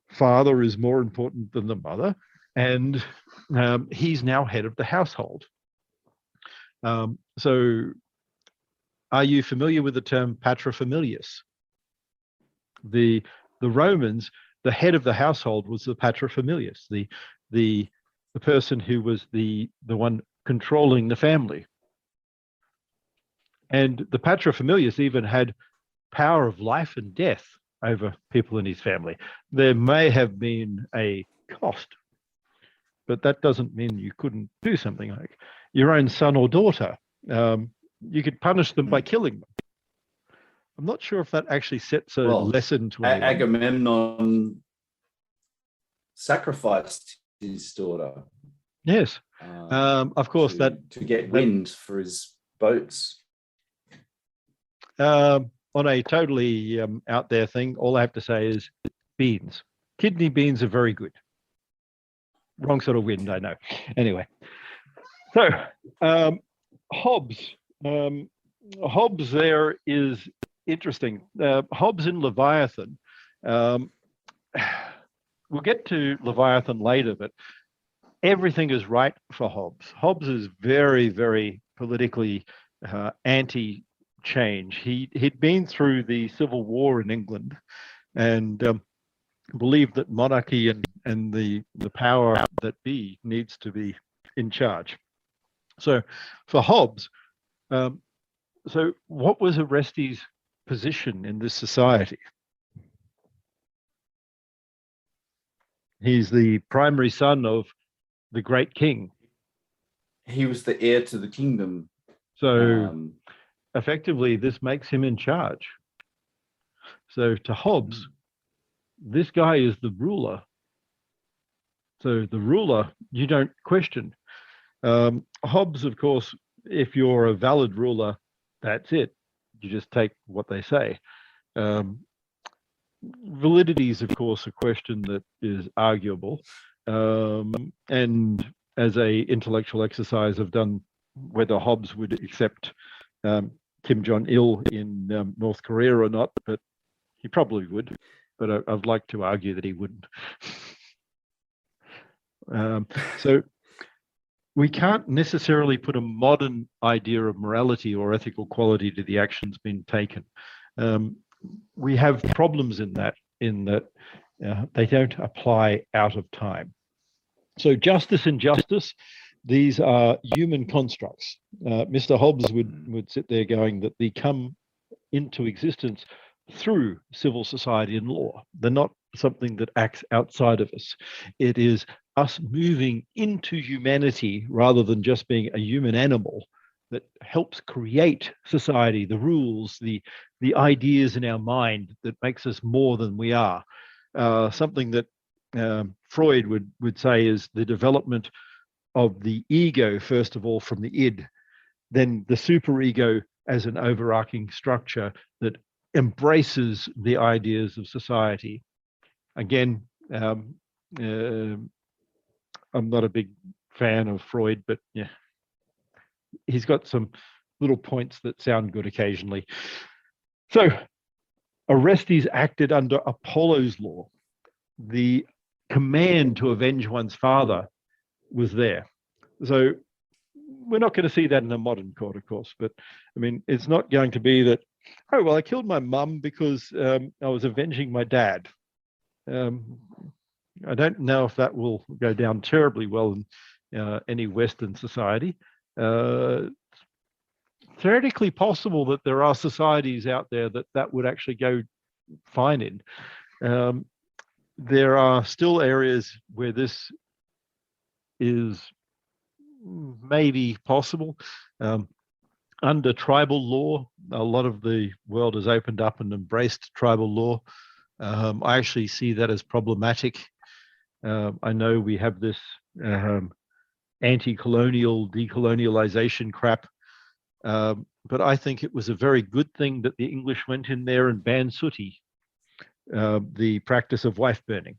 father is more important than the mother, and he's now head of the household. So are you familiar with the term paterfamilias? The Romans, the head of the household was the paterfamilias, the person who was the one controlling the family. And the paterfamilias even had power of life and death over people in his family. There may have been a cost, but that doesn't mean you couldn't do something like your own son or daughter. You could punish them by killing them. I'm not sure if that actually sets a lesson to anyone. Agamemnon sacrificed his daughter. Yes, of course, to get wind for his boats. On a totally out there thing, all I have to say is beans. Kidney beans are very good. Wrong sort of wind, I know. Anyway, so Hobbes. Hobbes there is interesting. Hobbes in Leviathan. We'll get to Leviathan later, but everything is right for Hobbes. Hobbes is very, very politically anti-change. He'd been through the Civil War in England and believed that monarchy and the power that be needs to be in charge. So for Hobbes, so what was Orestes' position in this society? He's the primary son of the great king. He was the heir to the kingdom. So effectively, this makes him in charge. So to Hobbes, this guy is the ruler. So the ruler, you don't question. Hobbes, of course, if you're a valid ruler, that's it. You just take what they say. Validity is, of course, a question that is arguable. And as a intellectual exercise, I've done whether Hobbes would accept Kim Jong-il in North Korea or not, but he probably would. But I'd like to argue that he wouldn't. So we can't necessarily put a modern idea of morality or ethical quality to the actions being taken. We have problems in that they don't apply out of time. So justice and justice, these are human constructs. Mr. Hobbes would sit there going that they come into existence through civil society and law. They're not something that acts outside of us. It is us moving into humanity rather than just being a human animal that helps create society, the rules, the ideas in our mind that makes us more than we are. Something that Freud would say is the development of the ego, first of all, from the id, then the superego as an overarching structure that embraces the ideas of society. Again, I'm not a big fan of Freud, but yeah, he's got some little points that sound good occasionally. So Orestes acted under Apollo's law. The command to avenge one's father was there. So we're not going to see that in a modern court, of course, but I mean, it's not going to be that, oh, well, I killed my mum because I was avenging my dad. I don't know if that will go down terribly well in any Western society. Theoretically possible that there are societies out there that would actually go fine in. There are still areas where this is maybe possible. Under tribal law, a lot of the world has opened up and embraced tribal law. I actually see that as problematic. I know we have this anti-colonial, decolonialization crap, but I think it was a very good thing that the English went in there and banned sooty, the practice of wife burning.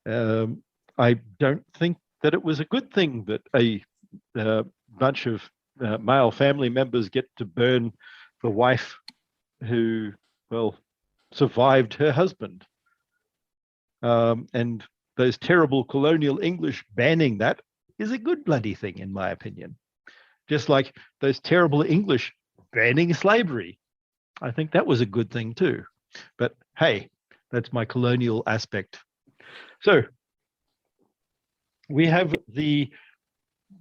I don't think that it was a good thing that a bunch of male family members get to burn the wife who, well, survived her husband. And those terrible colonial English banning that is a good bloody thing, in my opinion. Just like those terrible English banning slavery. I think that was a good thing too. But hey, that's my colonial aspect. So we have the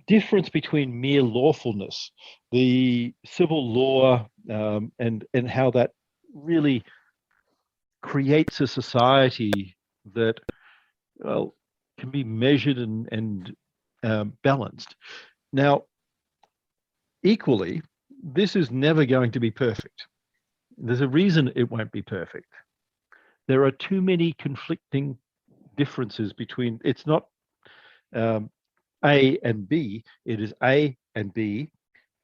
difference between mere lawfulness, the civil law, and how that really creates a society that, well, can be measured and balanced. Now, equally, this is never going to be perfect. There's a reason it won't be perfect. There are too many conflicting differences between, it's not A and B, it is A and B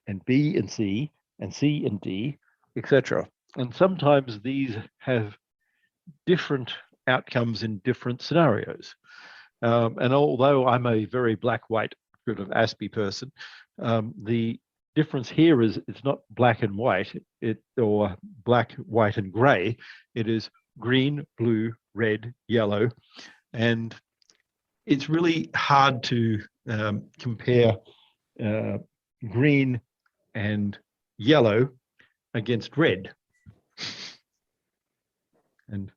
and C and D, etc. And sometimes these have different outcomes in different scenarios. And although I'm a very black-white sort of Aspie person, the difference here is it's not black and white, or black, white, and gray. It is green, blue, red, yellow, and it's really hard to compare green and yellow against red. And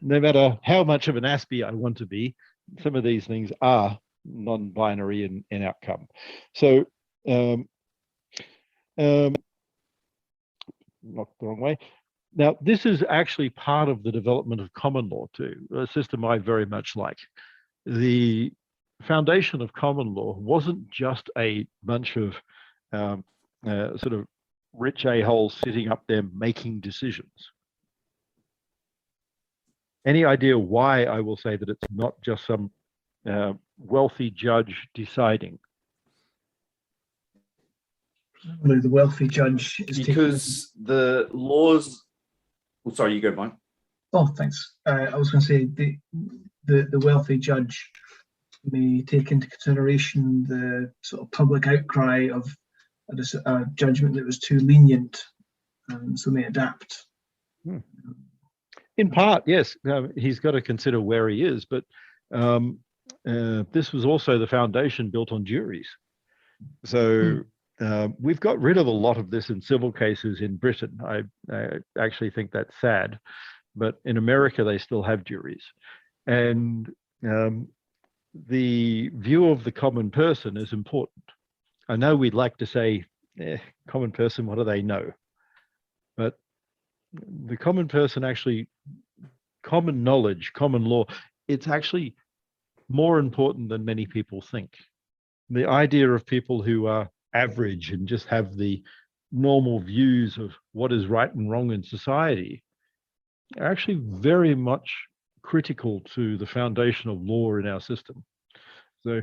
no matter how much of an Aspie I want to be, some of these things are non-binary in outcome. So, not the wrong way. Now, this is actually part of the development of common law too, a system I very much like. The foundation of common law wasn't just a bunch of sort of rich a-holes sitting up there making decisions. Any idea why I will say that it's not just some wealthy judge deciding? Presumably the wealthy judge is because the laws. Oh, sorry, you go, Mike. Oh, thanks. I was going to say the wealthy judge may take into consideration the sort of public outcry of a judgment that was too lenient, so may adapt. In part, yes. He's got to consider where he is, but this was also the foundation built on juries. So we've got rid of a lot of this in civil cases in Britain. I actually think that's sad, but in America they still have juries, and the view of the common person is important. I know we'd like to say, common person, what do they know? But the common person actually, common knowledge, common law, it's actually more important than many people think. The idea of people who are average and just have the normal views of what is right and wrong in society are actually very much critical to the foundation of law in our system. So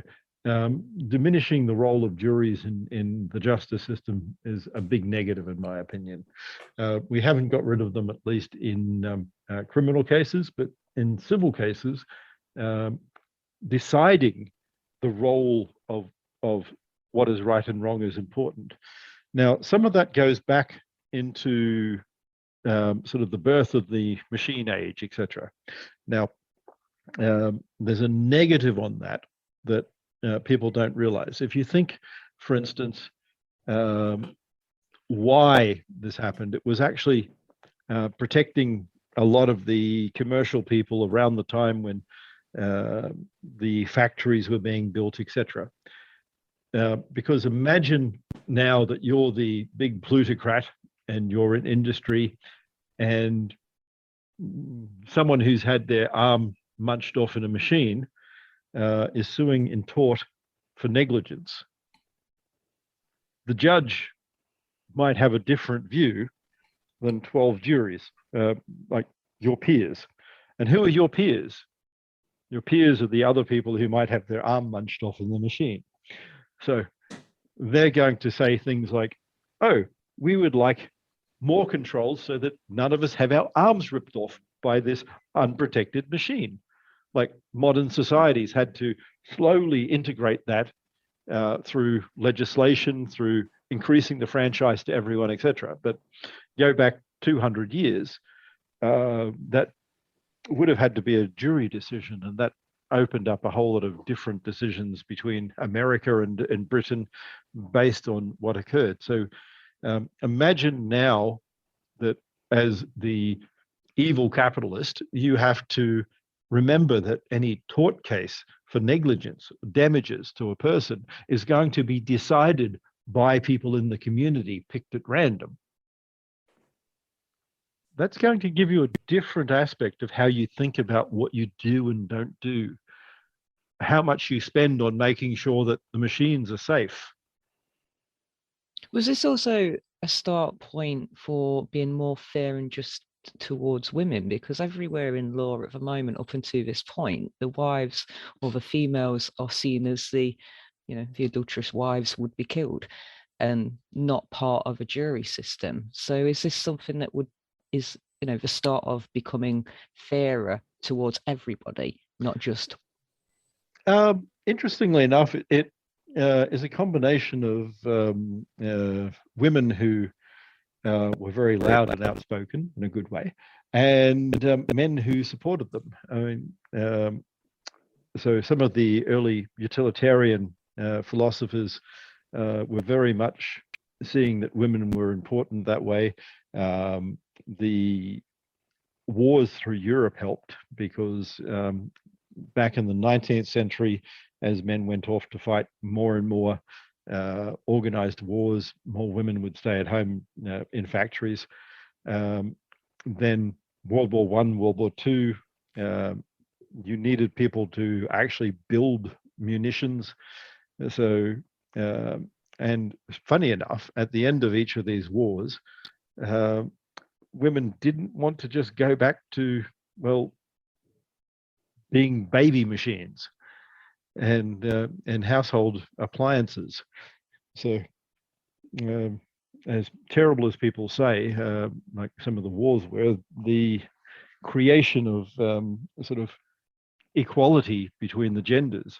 diminishing the role of juries in the justice system is a big negative, in my opinion. We haven't got rid of them, at least in criminal cases, but in civil cases, deciding the role of what is right and wrong is important. Now, some of that goes back into sort of the birth of the machine age, etc. Now, there's a negative on that people don't realize. If you think, for instance, why this happened, it was actually protecting a lot of the commercial people around the time when the factories were being built, etc. Because imagine now that you're the big plutocrat and you're in industry, and someone who's had their arm munched off in a machine is suing in tort for negligence. The judge might have a different view than 12 juries, like your peers. And who are your peers? Your peers are the other people who might have their arm munched off in the machine. So they're going to say things like, oh, we would like more controls so that none of us have our arms ripped off by this unprotected machine. Like modern societies had to slowly integrate that through legislation, through increasing the franchise to everyone, etc. But go back 200 years, that would have had to be a jury decision, and that opened up a whole lot of different decisions between America and Britain based on what occurred. So imagine now that as the evil capitalist, you have to remember that any tort case for negligence, damages to a person, is going to be decided by people in the community picked at random. That's going to give you a different aspect of how you think about what you do and don't do, how much you spend on making sure that the machines are safe. Was this also a start point for being more fair and just towards women? Because everywhere in law at the moment, up until this point, the wives or the females are seen as the adulterous wives would be killed and not part of a jury system. So is this something that is the start of becoming fairer towards everybody, not just? Interestingly enough, it is a combination of women who were very loud and outspoken in a good way, and men who supported them. I mean, so some of the early utilitarian philosophers were very much seeing that women were important that way. The wars through Europe helped because back in the 19th century, as men went off to fight more and more organized wars, more women would stay at home in factories. Then World War I, World War II, you needed people to actually build munitions. So, and funny enough, at the end of each of these wars, women didn't want to just go back to, well, being baby machines and household appliances. So as terrible as people say, like some of the wars were, the creation of sort of equality between the genders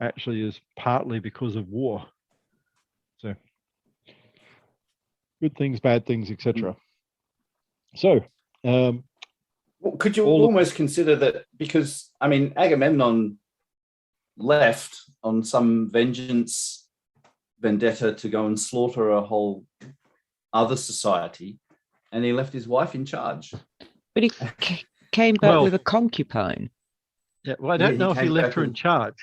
actually is partly because of war. So good things, bad things, etc. So could you almost consider that, because I mean Agamemnon left on some vendetta to go and slaughter a whole other society, and he left his wife in charge. But he came back with a concubine. Yeah, well, I don't know if he left her in charge.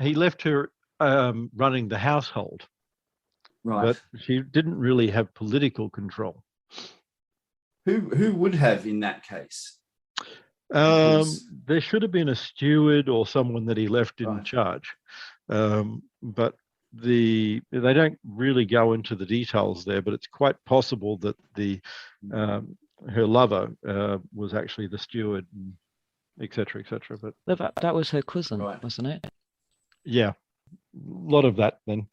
He left her running the household, right? But she didn't really have political control. Who would have in that case? There should have been a steward or someone that he left in charge, but they don't really go into the details there. But it's quite possible that her lover was actually the steward, etc., etc. But that was her cousin, wasn't it? Yeah, a lot of that then.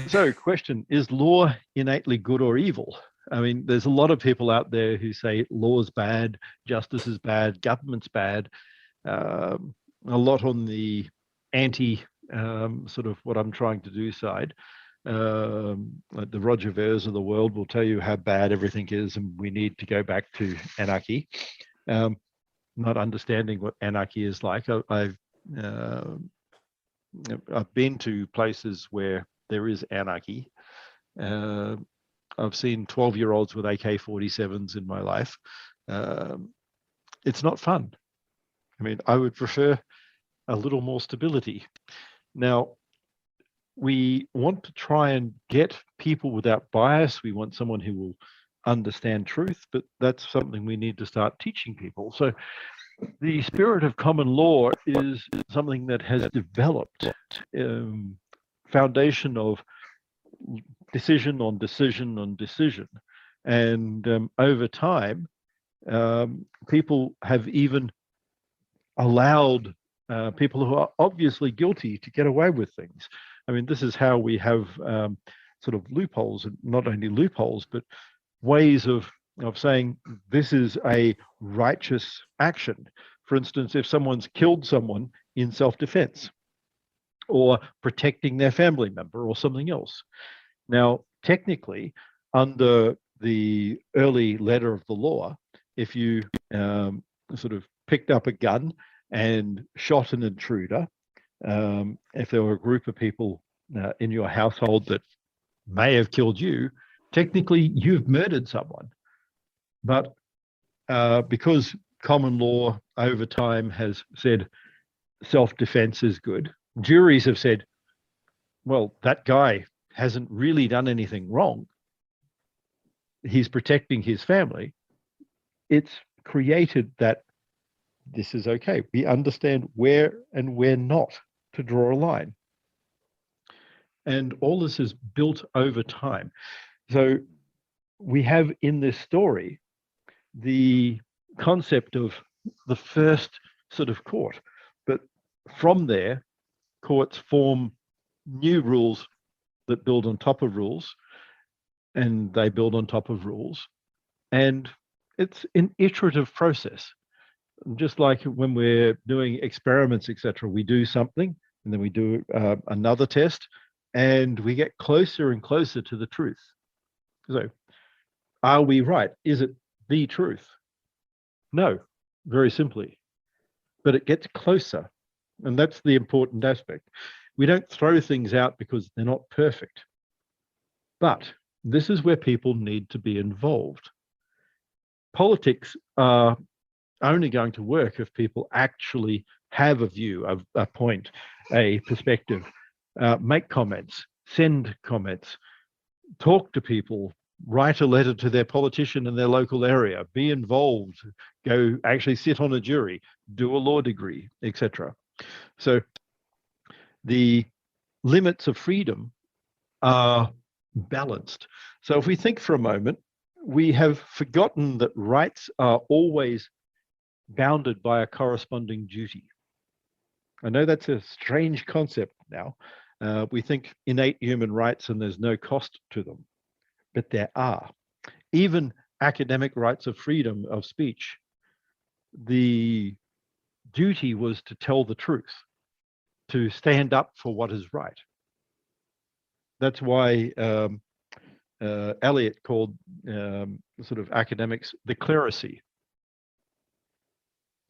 So, question: is law innately good or evil? I mean, there's a lot of people out there who say law's bad, justice is bad, government's bad. A lot on the anti sort of what I'm trying to do side. Like the Roger Vers of the world will tell you how bad everything is and we need to go back to anarchy. Not understanding what anarchy is like. I've been to places where there is anarchy. I've seen 12-year-olds with AK-47s in my life. It's not fun. I mean, I would prefer a little more stability. Now, we want to try and get people without bias. We want someone who will understand truth, but that's something we need to start teaching people. So the spirit of common law is something that has developed foundation of decision on decision on decision. And over time, people have even allowed people who are obviously guilty to get away with things. I mean, this is how we have sort of loopholes, and not only loopholes, but ways of saying this is a righteous action. For instance, if someone's killed someone in self-defense or protecting their family member or something else. Now, technically, under the early letter of the law, if you sort of picked up a gun and shot an intruder, if there were a group of people in your household that may have killed you, technically you've murdered someone. But because common law over time has said self-defense is good, juries have said, well, that guy hasn't really done anything wrong. He's protecting his family. It's created that this is okay. We understand where and where not to draw a line. And all this is built over time. So we have in this story the concept of the first sort of court. But from there, courts form new rules that build on top of rules, and they build on top of rules. And it's an iterative process. Just like when we're doing experiments, etc., we do something and then we do another test and we get closer and closer to the truth. So are we right? Is it the truth? No, very simply. But it gets closer. And that's the important aspect. We don't throw things out because they're not perfect. But this is where people need to be involved. Politics are only going to work if people actually have a view, a point, a perspective, make comments, send comments, talk to people, write a letter to their politician in their local area, be involved, go actually sit on a jury, do a law degree, etc. So the limits of freedom are balanced. So if we think for a moment, we have forgotten that rights are always bounded by a corresponding duty. I know that's a strange concept now. We think innate human rights and there's no cost to them, but there are. Even academic rights of freedom of speech, the duty was to tell the truth, to stand up for what is right. That's why Eliot called sort of academics the clerisy.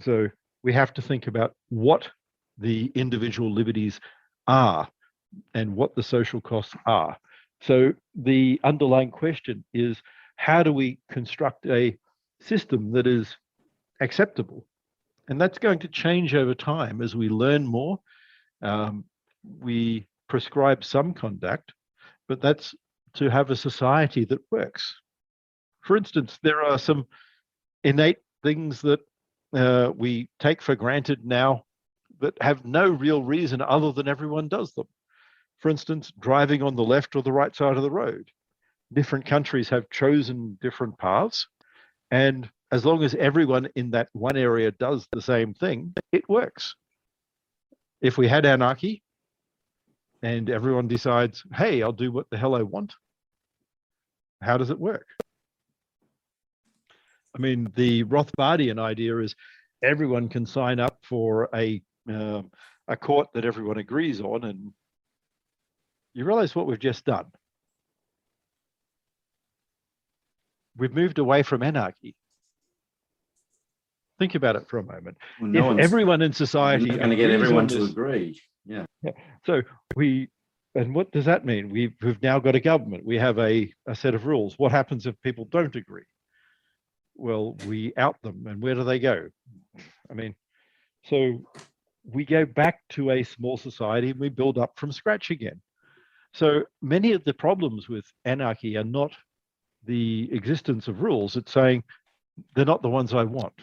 So we have to think about what the individual liberties are and what the social costs are. So the underlying question is, how do we construct a system that is acceptable? And that's going to change over time as we learn more. We prescribe some conduct, but that's to have a society that works. For instance, there are some innate things that we take for granted now that have no real reason other than everyone does them. For instance, driving on the left or the right side of the road. Different countries have chosen different paths, and as long as everyone in that one area does the same thing, it works. If we had anarchy and everyone decides, hey, I'll do what the hell I want, how does it work? I mean, the Rothbardian idea is everyone can sign up for a court that everyone agrees on, and you realize what we've just done. We've moved away from anarchy. Think about it for a moment. Well, if everyone in society is going to get everyone to agree. Yeah. So and what does that mean? We've now got a government. We have a set of rules. What happens if people don't agree? Well, we out them, and where do they go? I mean, so we go back to a small society and we build up from scratch again. So many of the problems with anarchy are not the existence of rules. It's saying they're not the ones I want.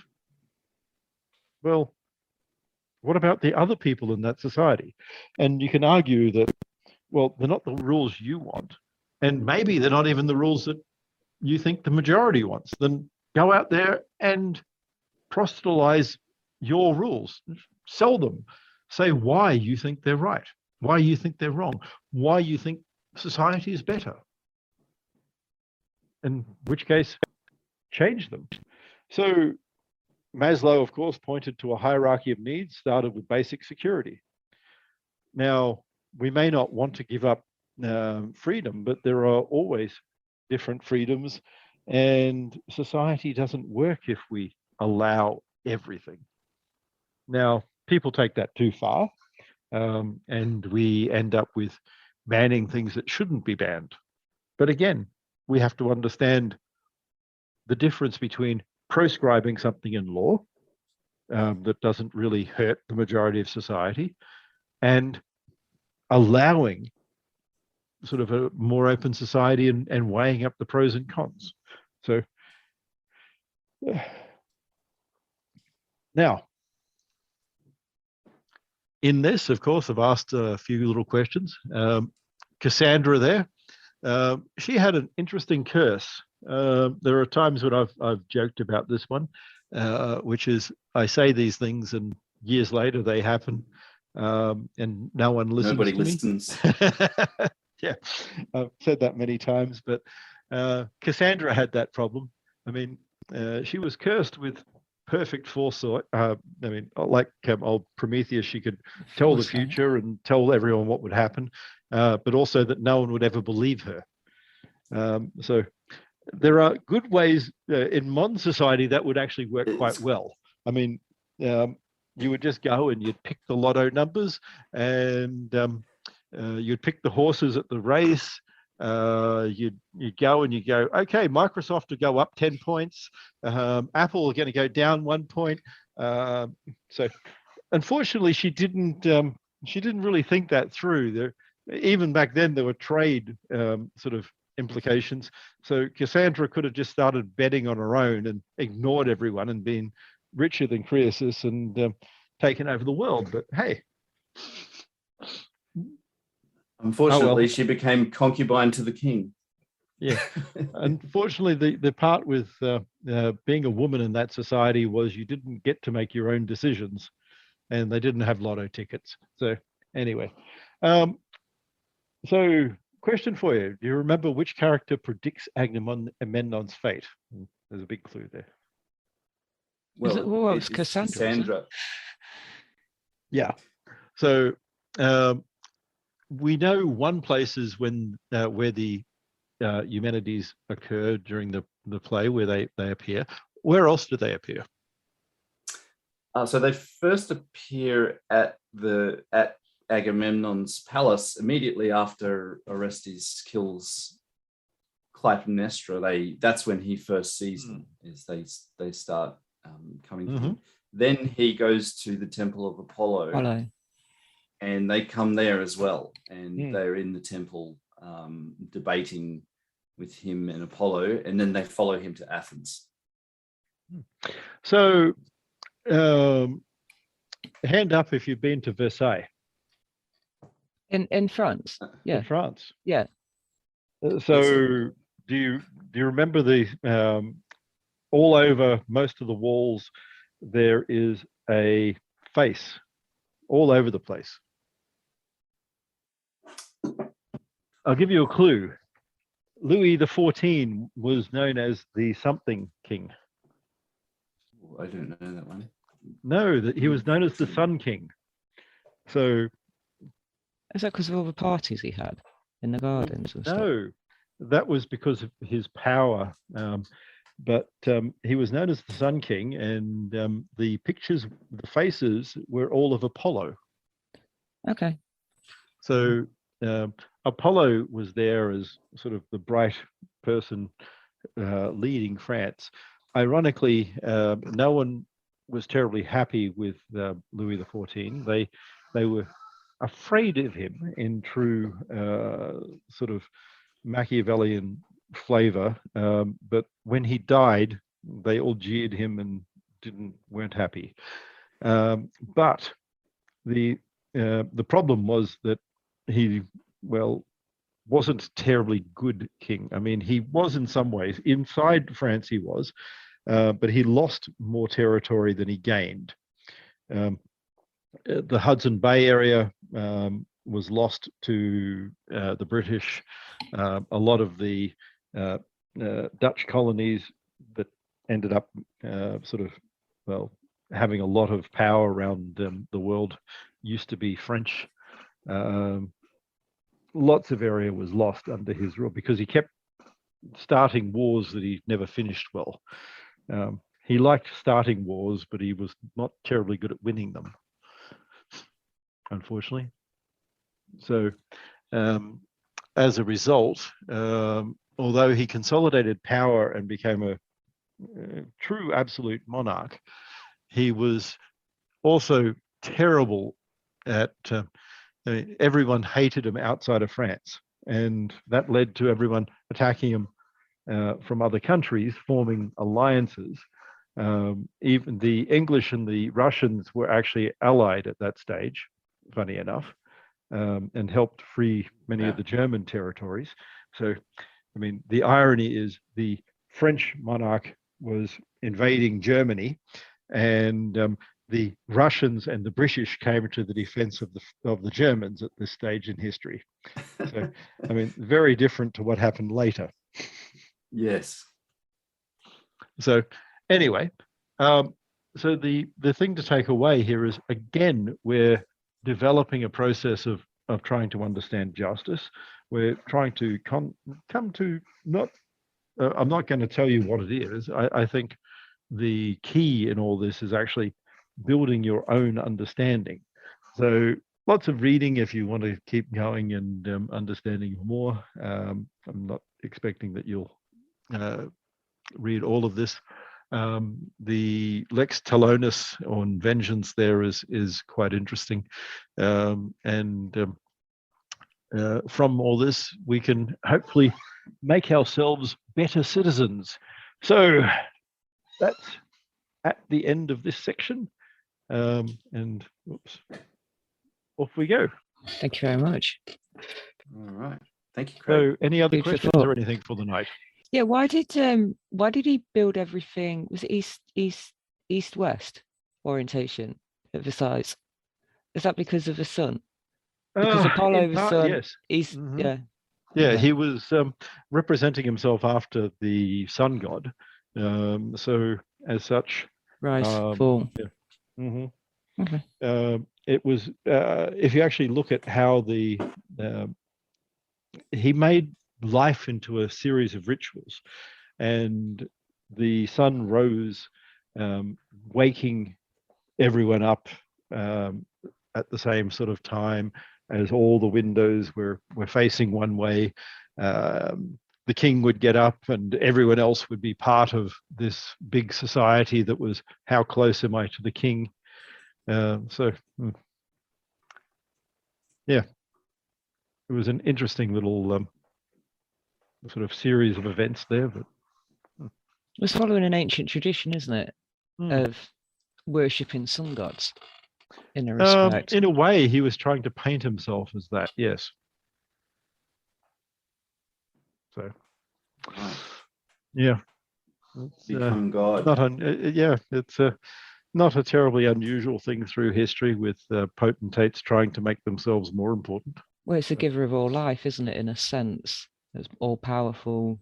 Well, what about the other people in that society? And you can argue that, well, they're not the rules you want. And maybe they're not even the rules that you think the majority wants. Then go out there and proselytize your rules. Sell them. Say why you think they're right, why you think they're wrong, why you think society is better. In which case, change them. So Maslow, of course, pointed to a hierarchy of needs, started with basic security. Now, we may not want to give up freedom, but there are always different freedoms, and society doesn't work if we allow everything. Now, people take that too far, and we end up with banning things that shouldn't be banned. But again, we have to understand the difference between proscribing something in law that doesn't really hurt the majority of society and allowing sort of a more open society and weighing up the pros and cons. So now, in this, of course, I've asked a few little questions. Cassandra there, she had an interesting curse. There are times when I've joked about this one, which is I say these things and years later they happen, and no one listens. Nobody to listens. Me. Yeah, I've said that many times, but Cassandra had that problem. I mean, she was cursed with perfect foresight. I mean, like old Prometheus, she could tell the future and tell everyone what would happen, but also that no one would ever believe her. So there are good ways in modern society that would actually work quite well. I mean, you would just go and you'd pick the lotto numbers, and you'd pick the horses at the race. You'd go and you go, okay, Microsoft will go up 10 points. Apple are going to go down 1 point. So unfortunately, she didn't really think that through. Even back then, there were trade sort of implications. So Cassandra could have just started betting on her own and ignored everyone and been richer than Croesus and taken over the world. But hey. Unfortunately, she became concubine to the king. Yeah. Unfortunately, the part with being a woman in that society was you didn't get to make your own decisions, and they didn't have lotto tickets. So anyway, so question for you. Do you remember which character predicts Agamemnon's fate? There's a big clue there. Well, it's Cassandra. Yeah. So we know one place is when where the Eumenides occur during the play, where they appear. Where else do they appear? So they first appear at at Agamemnon's palace immediately after Orestes kills Clytemnestra. That's when he first sees them. Is they start coming to him. Then he goes to the temple of Apollo. And they come there as well, and they're in the temple debating with him and Apollo, and then they follow him to Athens. So, hand up if you've been to Versailles. In France, yeah. In France, yeah. So, do you remember the all over most of the walls there is a face all over the place? I'll give you a clue. Louis XIV was known as the something king. I don't know that one. No, that he was known as the Sun King. So is that because of all the parties he had in the gardens and stuff? No, that was because of his power. But he was known as the Sun King, and the pictures, the faces were all of Apollo. Okay. So Apollo was there as sort of the bright person leading France. Ironically, no one was terribly happy with Louis XIV. They were afraid of him in true sort of Machiavellian flavor. But when he died, they all jeered him and weren't happy. But the problem was that he, wasn't a terribly good king. I mean, he was in some ways. Inside France, he was, but he lost more territory than he gained. The Hudson Bay area was lost to the British. A lot of the Dutch colonies that ended up having a lot of power around the world used to be French. Lots of area was lost under his rule because he kept starting wars that he never finished well. He liked starting wars, but he was not terribly good at winning them, unfortunately. So as a result, although he consolidated power and became a true absolute monarch, he was also terrible at everyone hated him outside of France, and that led to everyone attacking him from other countries, forming alliances. Even the English and the Russians were actually allied at that stage, funny enough, and helped free many of the German territories. So, I mean, the irony is the French monarch was invading Germany, and the Russians and the British came to the defense of the Germans at this stage in history. So, I mean, very different to what happened later. Yes. So, anyway, so the thing to take away here is, again, we're developing a process of trying to understand justice. We're trying to come to not. I'm not going to tell you what it is. I think the key in all this is actually building your own understanding. So lots of reading if you want to keep going and understanding more. I'm not expecting that you'll read all of this. The Lex Talionis on vengeance there is quite interesting. And from all this, we can hopefully make ourselves better citizens. So that's at the end of this section. And off we go. Thank you very much. All right. Thank you, Craig. So any other questions or anything for the night? Yeah, why did he build everything? Was it east west orientation at Versailles? Is that because of the sun? Because Apollo, the sun, yes. east, yeah. Yeah, Okay. he was representing himself after the sun god. So as such, Right. Full. Yeah. Mm-hmm. Okay. It was if you actually look at how he made life into a series of rituals, and the sun rose, waking everyone up at the same sort of time, as all the windows were facing one way. The king would get up and everyone else would be part of this big society that was, how close am I to the king? Yeah, it was an interesting little sort of series of events there. But it was following an ancient tradition, isn't it, of worshipping sun gods in a respect. In a way, he was trying to paint himself as that, yes. So, yeah. Become God. It's not a terribly unusual thing through history with potentates trying to make themselves more important. Well, it's the giver of all life, isn't it, in a sense? It's all powerful,